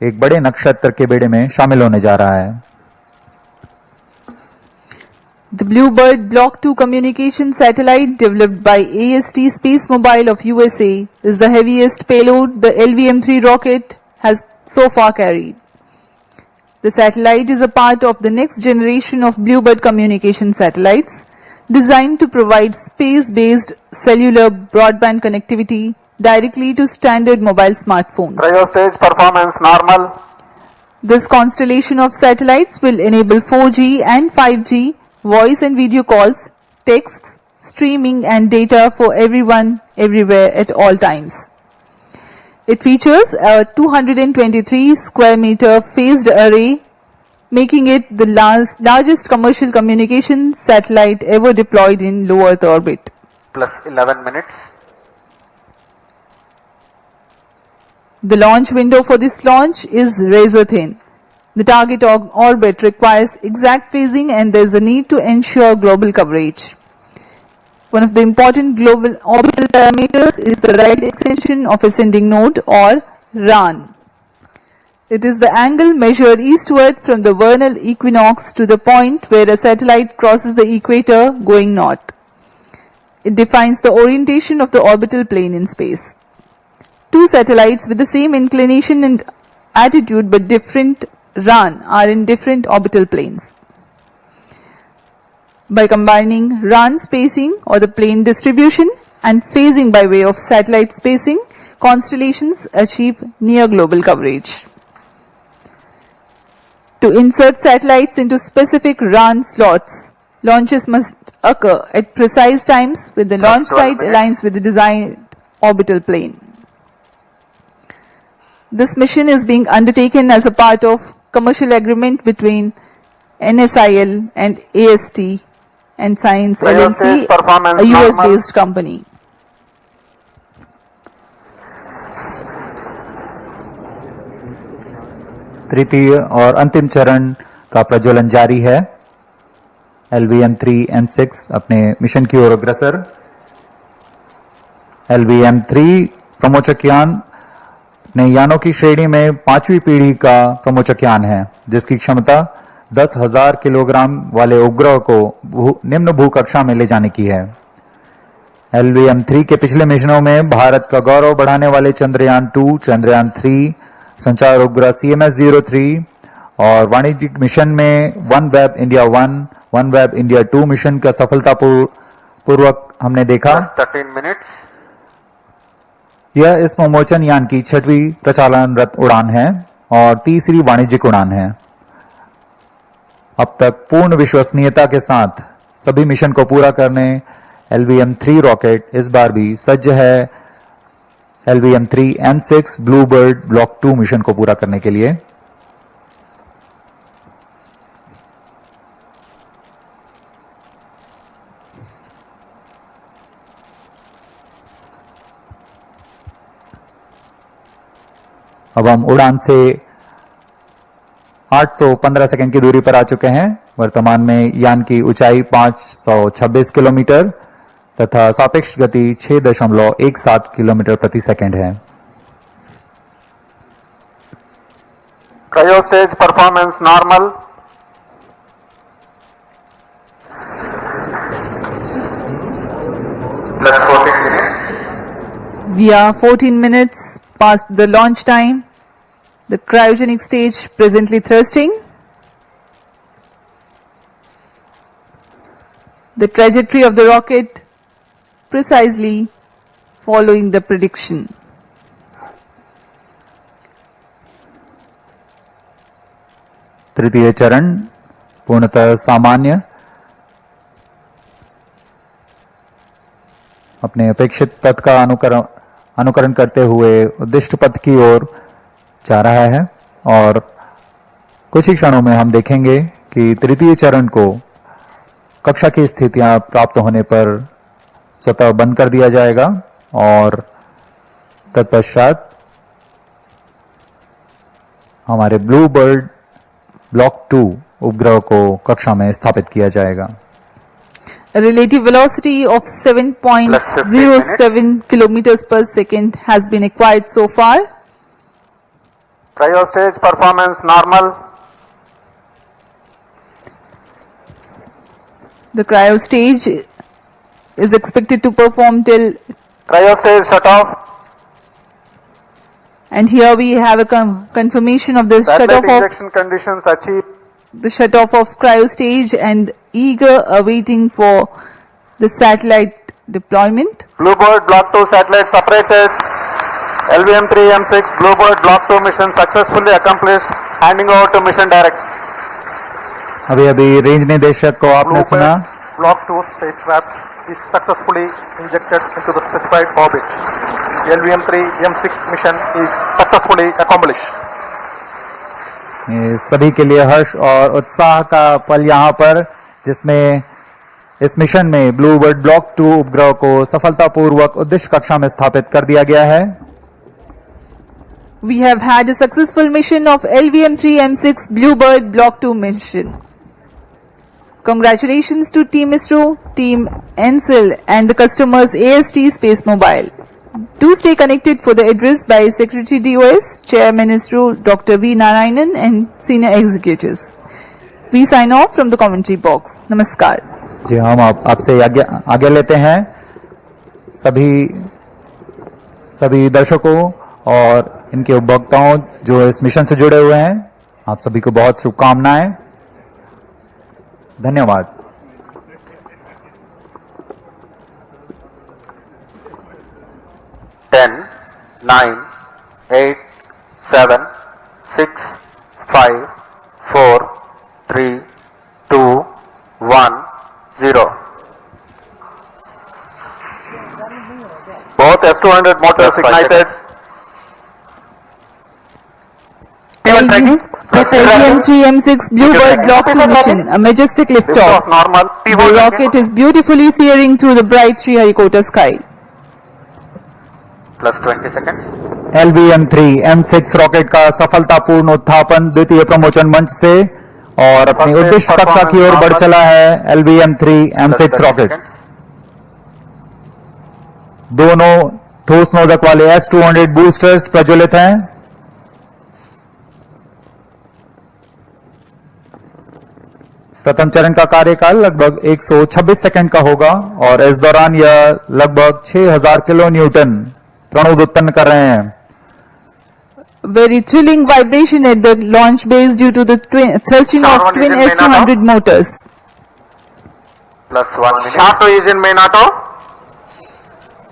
एक बड़े नक्षत्र के बेड़े में शामिल होने जा रहा है।
The BlueBird Block 2 communication satellite developed by AST SpaceMobile of USA is the heaviest payload the LVM3 rocket has so far carried. The satellite is a part of the next generation of BlueBird communication satellites designed to provide space-based cellular broadband connectivity directly to standard mobile smartphones.
Cryo stage performance normal.
This constellation of satellites will enable 4G and 5G voice and video calls, texts, streaming and data for everyone, everywhere at all times. It features a 223 square meter phased array, making it the largest commercial communication satellite ever deployed in low Earth orbit.
Plus 11 minutes.
The launch window for this launch is razor thin. The target orbit requires exact phasing and there is a need to ensure global coverage. One of the important global orbital parameters is the right extension of ascending node or RAN. It is the angle measured eastward from the vernal equinox to the point where a satellite crosses the equator going north. It defines the orientation of the orbital plane in space. Two satellites with the same inclination and attitude but different RAN are in different orbital planes. By combining RAN spacing or the plane distribution and phasing by way of satellite spacing, constellations achieve near global coverage. To insert satellites into specific RAN slots, launches must occur at precise times when the launch site aligns with the desired orbital plane. This mission is being undertaken as a part of commercial agreement between NSIL and AST and Science LLC, a US-based company.
तृतीय और अंतिम चरण का प्रज्वलन जारी है। LVM3-M6 अपने mission की ओर अग्रसर। LVM3 प्रमोचक यान नए यानों की श्रेणी में 5वीं पीढ़ी का प्रमोचक यान है, जिसकी क्षमता 10,000 किलोग्राम वाले उपग्रह को निम्न भू कक्षा में ले जाने की है। LVM3 के पिछले मिशनों में भारत का गौरव बढ़ाने वाले चंद्रयान 2, चंद्रयान 3, संचार उपग्रह CMS-03 और वाणिज्यिक मिशन में OneWeb India 1, OneWeb India 2 mission का सफलतापूर्वक हमने देखा।
13 minutes.
यह इस मोमोचन यान की 6वीं प्रचालनरत उड़ान है और तीसरी वाणिज्यिक उड़ान है। अब तक पूर्ण विश्वसनीयता के साथ सभी मिशन को पूरा करने LVM-3 रॉकेट इस बार भी सज्ज है LVM3-M6 ब्लूबर्ड ब्लॉक 2 मिशन को पूरा करने के लिए। अब हम उड़ान से 815 सेकंड की दूरी पर आ चुके हैं। वर्तमान में यान की ऊंचाई 526 किलोमीटर तथा सापेक्ष गति 6.17 किलोमीटर प्रति सेकंड है।
Cryo stage performance normal. Plus 14 minutes.
We are 14 minutes past the launch time. The cryogenic stage presently thrusting. The trajectory of the rocket precisely following the prediction.
तृतीय चरण पूर्णतः सामान्य, अपने अपेक्षित पथ का अनुकरण करते हुए उद्दिष्ट पथ की ओर जा रहा है और कुछ ही क्षणों में हम देखेंगे कि तृतीय चरण को कक्षा की स्थितियां प्राप्त होने पर स्वतः बंद कर दिया जाएगा और तत्पश्चात हमारे ब्लूबर्ड ब्लॉक 2 उपग्रह को कक्षा में स्थापित किया जाएगा।
A relative velocity of 7.07 kilometers per second has been acquired so far.
Cryo stage performance normal.
The cryo stage is expected to perform till,
Cryo stage shut off.
and here we have a confirmation of the
Satellite
shut off of
injection conditions achieved.
the shut off of cryo stage and eager awaiting for the satellite deployment.
BlueBird Block 2 satellite separated. LVM3-M6 BlueBird Block 2 mission successfully accomplished. Handing over to mission director.
अभी अभी range निदेशक को आपने सुना।
Block 2 spacecraft is successfully injected into the specified orbit. The LVM3-M6 mission is successfully accomplished.
ये सभी के लिए हर्ष और उत्साह का पल यहाँ पर, जिसमें इस मिशन में ब्लूबर्ड ब्लॉक 2 उपग्रह को सफलतापूर्वक उद्दिष्ट कक्षा में स्थापित कर दिया गया है।
We have had a successful mission of LVM3-M6 BlueBird Block 2 mission. Congratulations to Team ISRO, Team NCL and the customers AST SpaceMobile. Do stay connected for the address by Secretary DOS, Chairman ISRO Dr. V. Narayanan and senior executives. We sign off from the commentary box. Namaskar.
जी हम आपसे आगे लेते हैं सभी दर्शकों और इनके उपभोक्ताओं जो इस मिशन से जुड़े हुए हैं। आप सभी को बहुत शुभकामनाएं। धन्यवाद।
Ten, 9, 8, 7, 6, 5, 4, 3, 2, 1, 0. Both S200 motors ignited.
LVM3-M6 BlueBird Block 2 mission, a majestic liftoff.
Normal.
The rocket is beautifully searing through the bright Sriharikota sky.
Plus 20 seconds.
LVM3-M6 rocket का सफलतापूर्ण उत्थापन द्वितीय प्रमोचन मंच से और अपनी उद्दिष्ट कक्षा की ओर बढ़ चला है। LVM3-M6 रॉकेट दोनों ठोस नोदक वाले S200 बूस्टर्स प्रज्वलित हैं। प्रथम चरण का कार्यकाल लगभग 126 सेकंड का होगा और इस दौरान यह लगभग 6000 किलो न्यूटन प्रणोद उत्पन्न कर रहे हैं।
Very thrilling vibration at the launch base due to the thrusting of twin S200 motors.
+1 minute. Short vision may not have.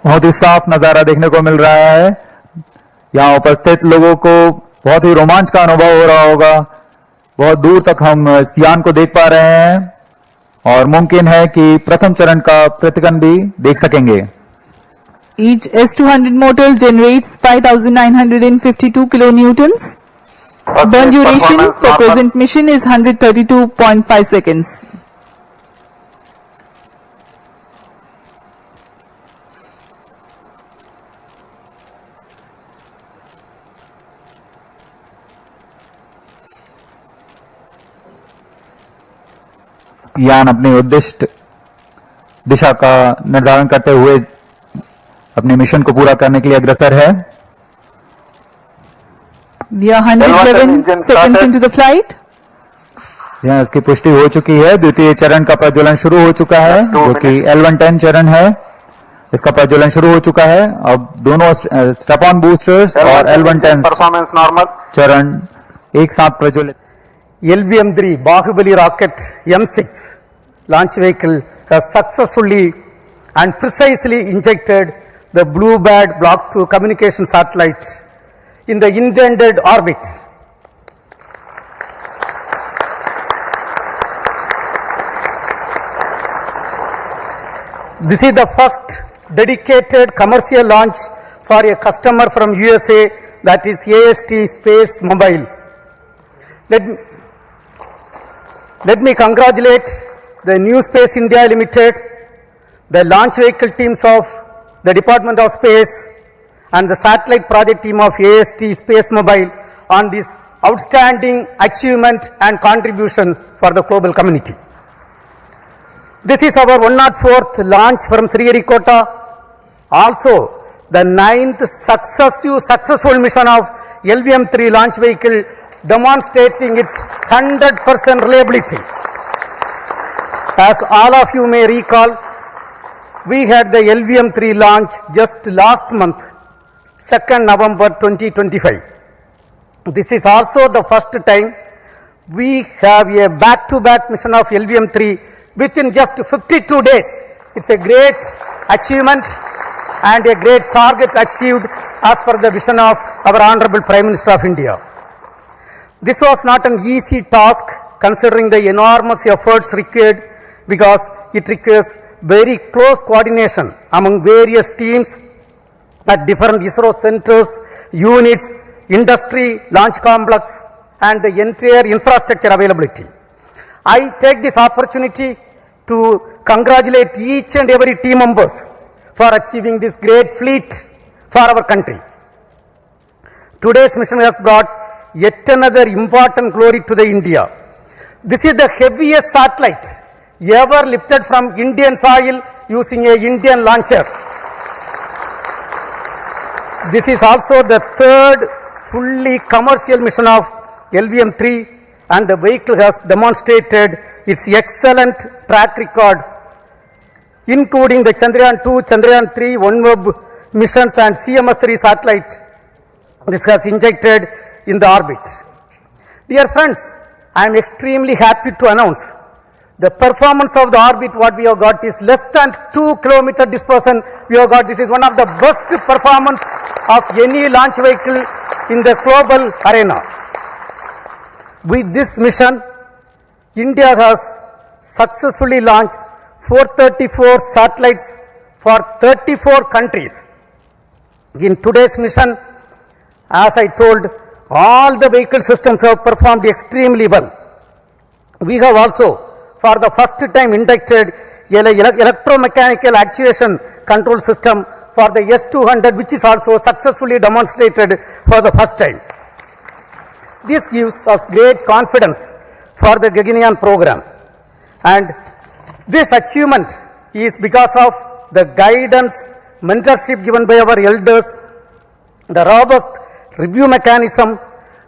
बहुत ही साफ नजारा देखने को मिल रहा है। यहाँ उपस्थित लोगों को बहुत ही रोमांच का अनुभव हो रहा होगा। बहुत दूर तक हम इस यान को देख पा रहे हैं और मुमकिन है कि प्रथम चरण का प्रतिगमन भी देख सकेंगे।
Each S200 motor generates 5,952 kilonewtons. Burn duration for present mission is 132.5 seconds.
यान अपनी उद्दिष्ट दिशा का निर्धारण करते हुए अपने मिशन को पूरा करने के लिए अग्रसर है।
We are 111 seconds into the flight.
यहाँ इसकी पुष्टि हो चुकी है। द्वितीय चरण का प्रज्वलन शुरू हो चुका है, जो कि L110 चरण है। इसका प्रज्वलन शुरू हो चुका है। अब दोनों स्टेप ऑन बूस्टर्स और L110
परफॉर्मेंस नॉर्मल
चरण एक साथ प्रज्वलित।
LVM3 Bahubali rocket M6 launch vehicle has successfully and precisely injected the BlueBird Block-2 communication satellite in the intended orbit. This is the first dedicated commercial launch for a customer from USA, that is AST SpaceMobile. Let me congratulate the New Space India Limited, the launch vehicle teams of the Department of Space and the satellite project team of AST SpaceMobile on this outstanding achievement and contribution for the global community. This is our 104th launch from Sriharikota, also the 9th successful mission of LVM3 launch vehicle, demonstrating its 100% reliability. As all of you may recall, we had the LVM3 launch just last month, 2nd November 2025. This is also the first time we have a back-to-back mission of LVM3 within just 52 days. It's a great achievement and a great target achieved as per the vision of our Honorable Prime Minister of India. This was not an easy task considering the enormous efforts required, because it requires very close coordination among various teams at different ISRO centers, units, industry, launch complex, and the entire infrastructure availability. I take this opportunity to congratulate each and every team members for achieving this great feat for our country. Today's mission has brought yet another important glory to the India. This is the heaviest satellite ever lifted from Indian soil using a Indian launcher. This is also the third fully commercial mission of LVM3, and the vehicle has demonstrated its excellent track record, including the Chandrayaan-2, Chandrayaan-3, OneWeb missions and CMS-3 satellite. This has injected in the orbit. Dear friends, I am extremely happy to announce the performance of the orbit what we have got is less than 2 kilometer dispersion we have got. This is one of the best performance of any launch vehicle in the global arena. With this mission, India has successfully launched 434 satellites for 34 countries. In today's mission, as I told, all the vehicle systems have performed extremely well. We have also, for the first time, inducted electromechanical actuation control system for the S200, which is also successfully demonstrated for the first time. This gives us great confidence for the Gaganyaan program, and this achievement is because of the guidance, mentorship given by our elders, the robust review mechanism,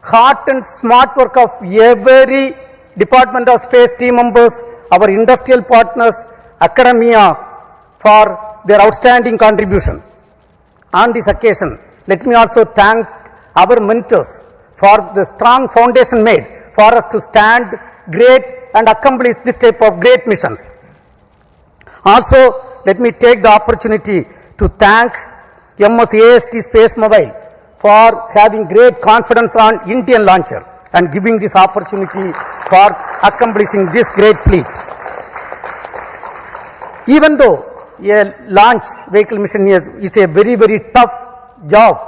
hard and smart work of every Department of Space team members, our industrial partners, academia, for their outstanding contribution. On this occasion, let me also thank our mentors for the strong foundation made for us to stand great and accomplish this type of great missions. Also, let me take the opportunity to thank MS AST SpaceMobile for having great confidence on Indian launcher and giving this opportunity for accomplishing this great feat. Even though a launch vehicle mission is a very, very tough job,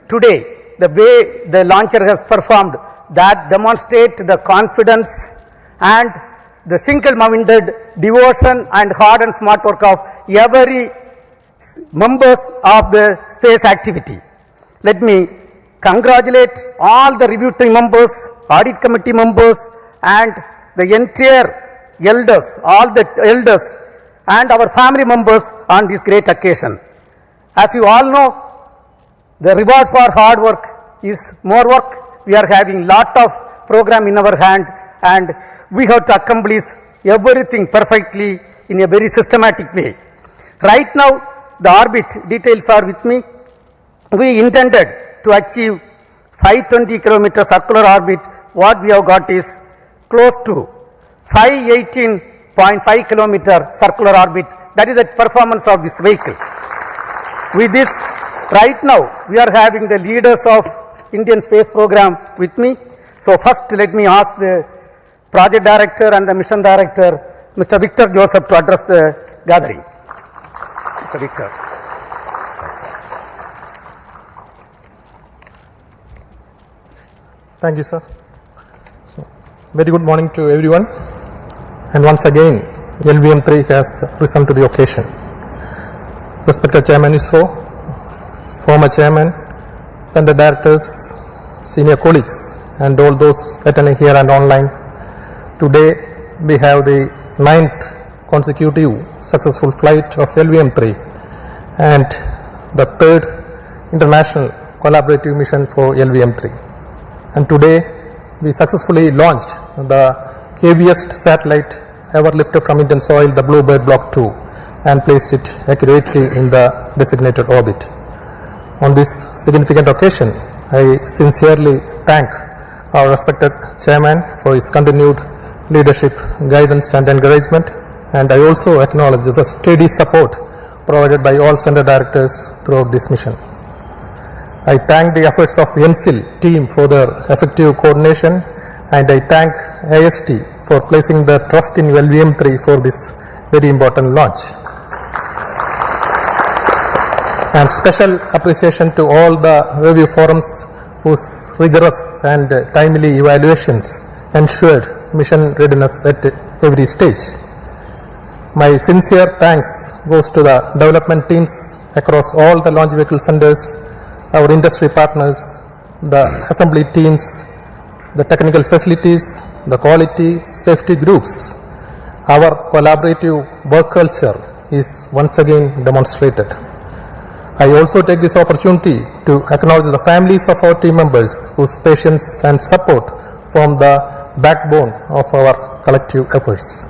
today the way the launcher has performed, that demonstrate the confidence and the single-minded devotion and hard and smart work of every members of the space activity. Let me congratulate all the review team members, audit committee members, and the entire elders, all the elders and our family members on this great occasion. As you all know, the reward for hard work is more work. We are having lot of program in our hand, and we have to accomplish everything perfectly in a very systematic way. Right now, the orbit details are with me. We intended to achieve 520 km circular orbit. What we have got is close to 518.5 km circular orbit. That is the performance of this vehicle. With this, right now, we are having the leaders of Indian space program with me. So first, let me ask the project director and the mission director, Mr. Victor Joseph, to address the gathering. Mr. Victor.
Thank you, sir. So, very good morning to everyone. And once again, LVM3 has risen to the occasion. Respected Chairman ISRO, former Chairman, Center Directors, senior colleagues, and all those attending here and online. Today, we have the 9th consecutive successful flight of LVM3 and the 3rd international collaborative mission for LVM3. And today, we successfully launched the heaviest satellite ever lifted from Indian soil, the BlueBird Block-2, and placed it accurately in the designated orbit. On this significant occasion, I sincerely thank our respected Chairman for his continued leadership, guidance and encouragement, and I also acknowledge the steady support provided by all Center Directors throughout this mission. I thank the efforts of NCIL team for their effective coordination, and I thank AST for placing the trust in LVM3 for this very important launch. And special appreciation to all the review forums whose rigorous and timely evaluations ensured mission readiness at every stage. My sincere thanks goes to the development teams across all the launch vehicle centers, our industry partners, the assembly teams, the technical facilities, the quality safety groups. Our collaborative work culture is once again demonstrated. I also take this opportunity to acknowledge the families of our team members whose patience and support form the backbone of our collective efforts.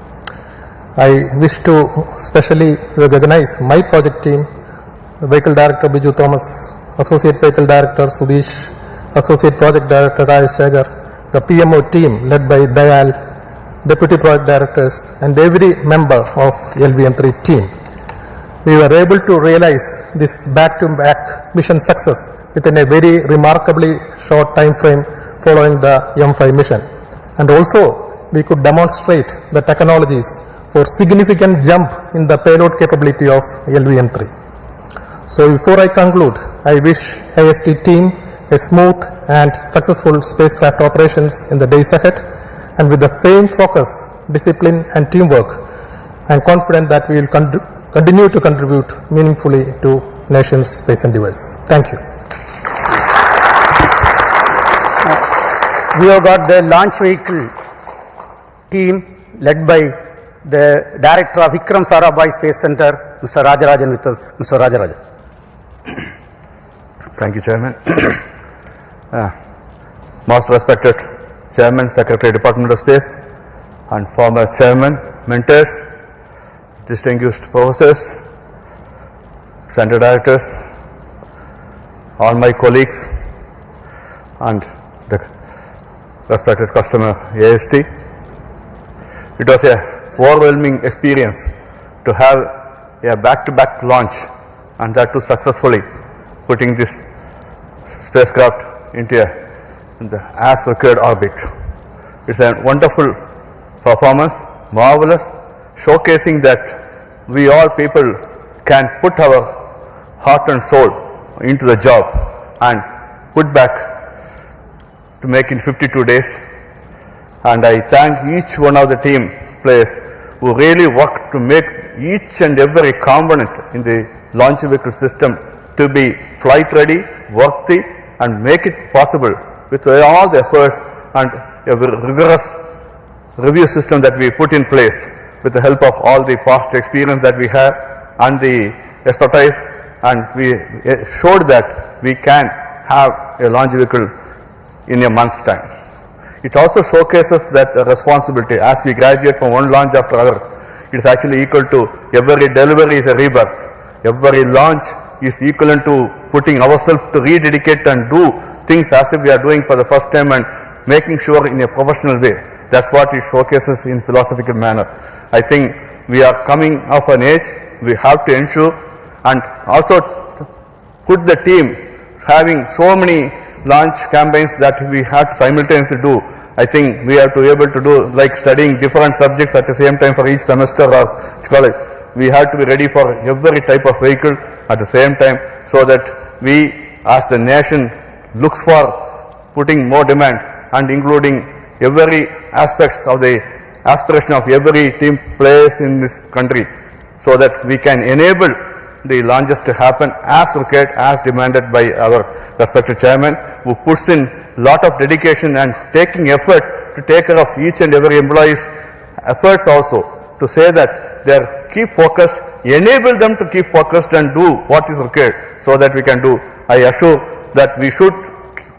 I wish to specially recognize my project team, the Vehicle Director Biju Thomas, Associate Vehicle Director Sudesh, Associate Project Director Rajesh Shagar, the PMO team led by Dayal, Deputy Project Directors, and every member of LVM3 team. We were able to realize this back-to-back mission success within a very remarkably short time frame following the M5 mission. And also, we could demonstrate the technologies for significant jump in the payload capability of LVM3. So before I conclude, I wish AST team a smooth and successful spacecraft operations in the days ahead, and with the same focus, discipline and teamwork, I am confident that we will continue to contribute meaningfully to nation's space endeavors. Thank you.
We have got the launch vehicle team led by the Director of Vikram Sarabhai Space Center, Mr. Rajarajan with us. Mr. Rajarajan.
Thank you, Chairman. Most respected Chairman, Secretary, Department of Space, and former Chairman, mentors, distinguished professors, Center Directors, all my colleagues, and the respected customer AST. It was a overwhelming experience to have a back-to-back launch, and that too successfully, putting this spacecraft into the as required orbit. It's a wonderful performance, marvelous, showcasing that we all people can put our heart and soul into the job and put back to make in 52 days. And I thank each one of the team players who really worked to make each and every component in the launch vehicle system to be flight ready, worthy, and make it possible with all the efforts and a rigorous review system that we put in place with the help of all the past experience that we have and the expertise, and we showed that we can have a launch vehicle in a month's time. It also showcases that the responsibility as we graduate from one launch after other, it is actually equal to every delivery is a rebirth. Every launch is equivalent to putting ourselves to rededicate and do things as if we are doing for the first time and making sure in a professional way. That's what it showcases in philosophical manner. I think we are coming of an age, we have to ensure and also put the team having so many launch campaigns that we have to simultaneously do. I think we have to be able to do like studying different subjects at the same time for each semester or college. We have to be ready for every type of vehicle at the same time, so that we as the nation looks for putting more demand and including every aspects of the aspiration of every team players in this country, so that we can enable the launches to happen as required, as demanded by our respected chairman, who puts in lot of dedication and taking effort to take care of each and every employee's efforts also, to say that they are keep focused, enable them to keep focused and do what is required so that we can do. I assure that we should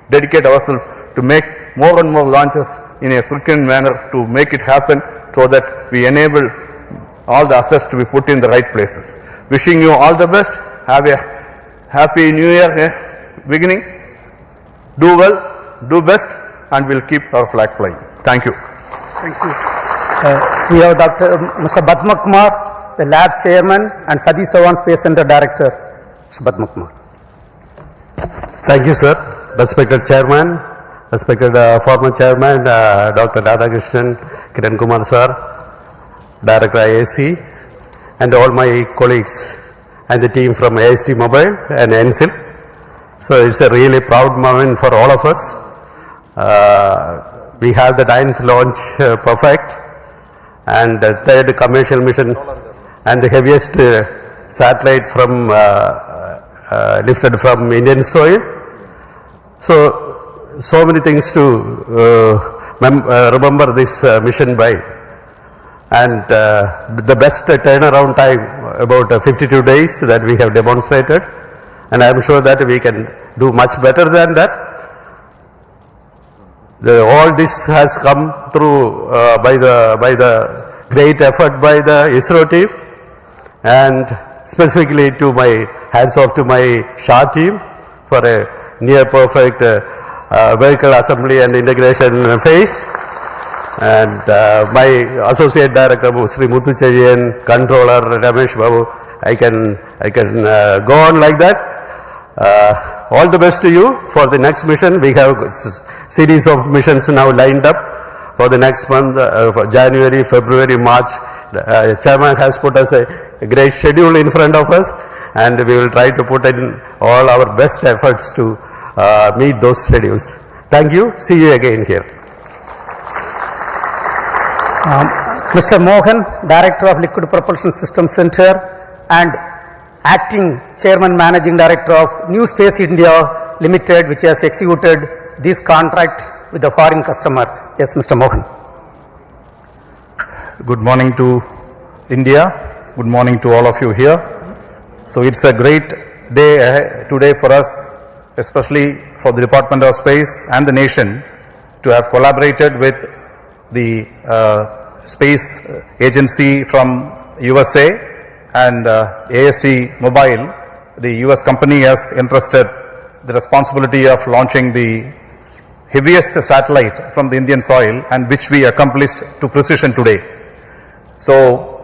dedicate ourselves to make more and more launches in a frequent manner to make it happen, so that we enable all the assets to be put in the right places. Wishing you all the best. Have a happy new year beginning. Do well, do best, and we'll keep our flag flying. Thank you.
Thank you. We have Mr. Padma Kumar, the lab chairman, and Satish Dhawan Space Center director. Mr. Padma Kumar.
Thank you, sir. Respected chairman, respected former chairman, Dr. Radhakrishnan, Kiran Kumar sir, director IAC, and all my colleagues and the team from AST Mobile and NSIL. So it's a really proud moment for all of us. We have the 9th launch perfect, and the 3rd commercial mission, and the heaviest satellite from lifted from Indian soil. So many things to remember this mission by. And the best turnaround time, about 52 days that we have demonstrated, and I am sure that we can do much better than that. All this has come through by the great effort by the ISRO team, and specifically to my hands off to my SHA team for a near perfect vehicle assembly and integration phase. And my associate director Sri Muthu Cheriyan, controller Ramesh Babu, I can go on like that. All the best to you for the next mission. We have series of missions now lined up for the next month, for January, February, March. Chairman has put us a great schedule in front of us, and we will try to put in all our best efforts to meet those schedules. Thank you. See you again here.
Mr. Mohan, Director of Liquid Propulsion System Center and Acting Chairman Managing Director of New Space India Limited, which has executed this contract with the foreign customer. Yes, Mr. Mohan.
Good morning to India. Good morning to all of you here. So it's a great day today for us, especially for the Department of Space and the nation, to have collaborated with the space agency from USA and AST Mobile. The US company has entrusted the responsibility of launching the heaviest satellite from the Indian soil, and which we accomplished to precision today. So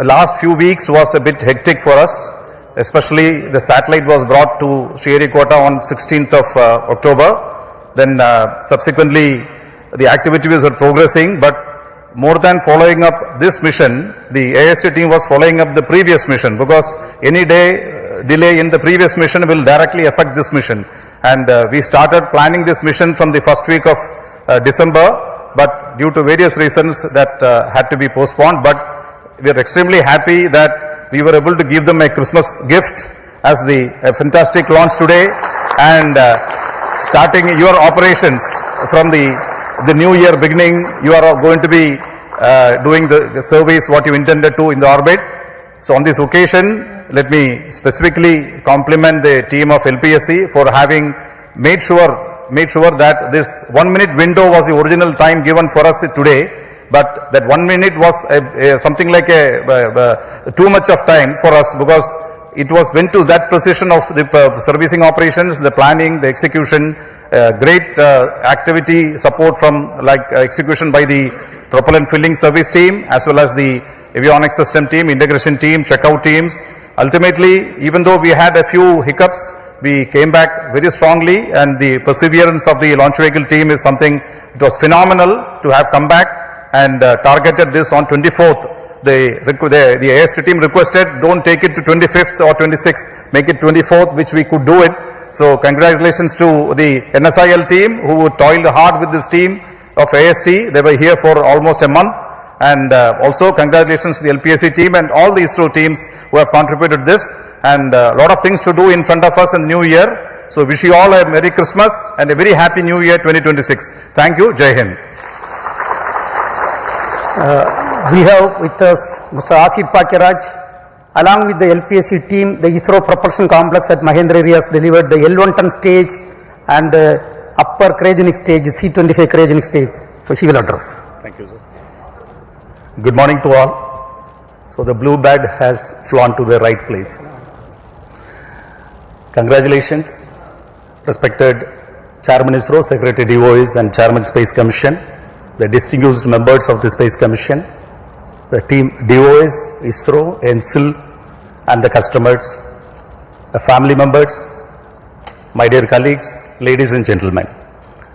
last few weeks was a bit hectic for us, especially the satellite was brought to Sriharikota on 16th of October. Then subsequently the activities were progressing, but more than following up this mission, the AST team was following up the previous mission, because any delay in the previous mission will directly affect this mission. And we started planning this mission from the first week of December, but due to various reasons that had to be postponed. But we are extremely happy that we were able to give them a Christmas gift as a fantastic launch today, and starting your operations from the new year beginning, you are going to be doing the service what you intended to in the orbit. So on this occasion, let me specifically compliment the team of LPSC for having made sure that this 1 minute window was the original time given for us today, but that 1 minute was something like too much of time for us, because it was went to that precision of the servicing operations, the planning, the execution, great activity support from execution by the propellant filling service team, as well as the avionics system team, integration team, checkout teams. Ultimately, even though we had a few hiccups, we came back very strongly, and the perseverance of the launch vehicle team is something, it was phenomenal to have come back and targeted this on 24th. The AST team requested, don't take it to 25th or 26th, make it 24th, which we could do it. So congratulations to the NSIL team who toiled hard with this team of AST. They were here for almost a month. And also congratulations to the LPSC team and all the ISRO teams who have contributed this, and a lot of things to do in front of us in the new year. So wish you all a Merry Christmas and a very happy New Year 2026. Thank you. Jai Hind.
We have with us Mr. Asit Pakiraj. Along with the LPSC team, the ISRO propulsion complex at Mahendragiri has delivered the L1 ton stage and the upper cryogenic stage, C25 cryogenic stage. So he will address.
Thank you, sir. Good morning to all. So the BlueBird has flown to the right place. Congratulations, respected Chairman ISRO, Secretary DOIs and Chairman Space Commission, the distinguished members of the Space Commission, the team DOIs, ISRO, NSIL and the customers, the family members, my dear colleagues, ladies and gentlemen.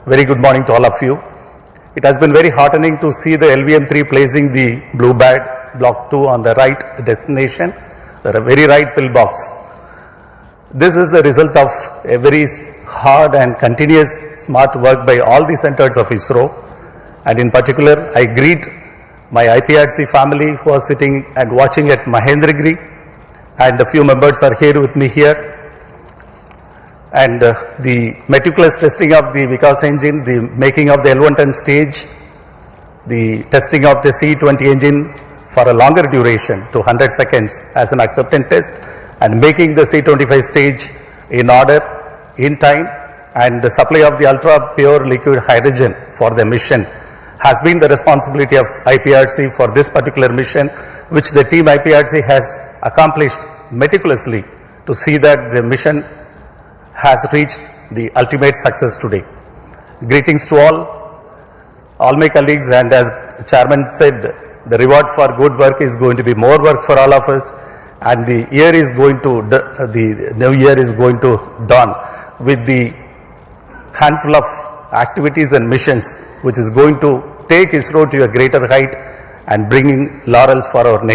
Very good morning to all of you. It has been very heartening to see the LVM3 placing the BlueBird Block-2 on the right destination, the very right pillbox. This is the result of a very hard and continuous smart work by all the centers of ISRO, and in particular I greet my IPRC family who are sitting and watching at Mahendragiri, and a few members are here with me here. And the meticulous testing of the Vikas engine, the making of the L1 ton stage, the testing of the C20 engine for a longer duration to 100 seconds as an acceptance test, and making the C25 stage in order, in time, and the supply of the ultra pure liquid hydrogen for the mission has been the responsibility of IPRC for this particular mission, which the team IPRC has accomplished meticulously to see that the mission has reached the ultimate success today. Greetings to all my colleagues, and as Chairman said, the reward for good work is going to be more work for all of us, and the new year is going to dawn with the handful of activities and missions which is going to take ISRO to a greater height and bringing laurels for our nation.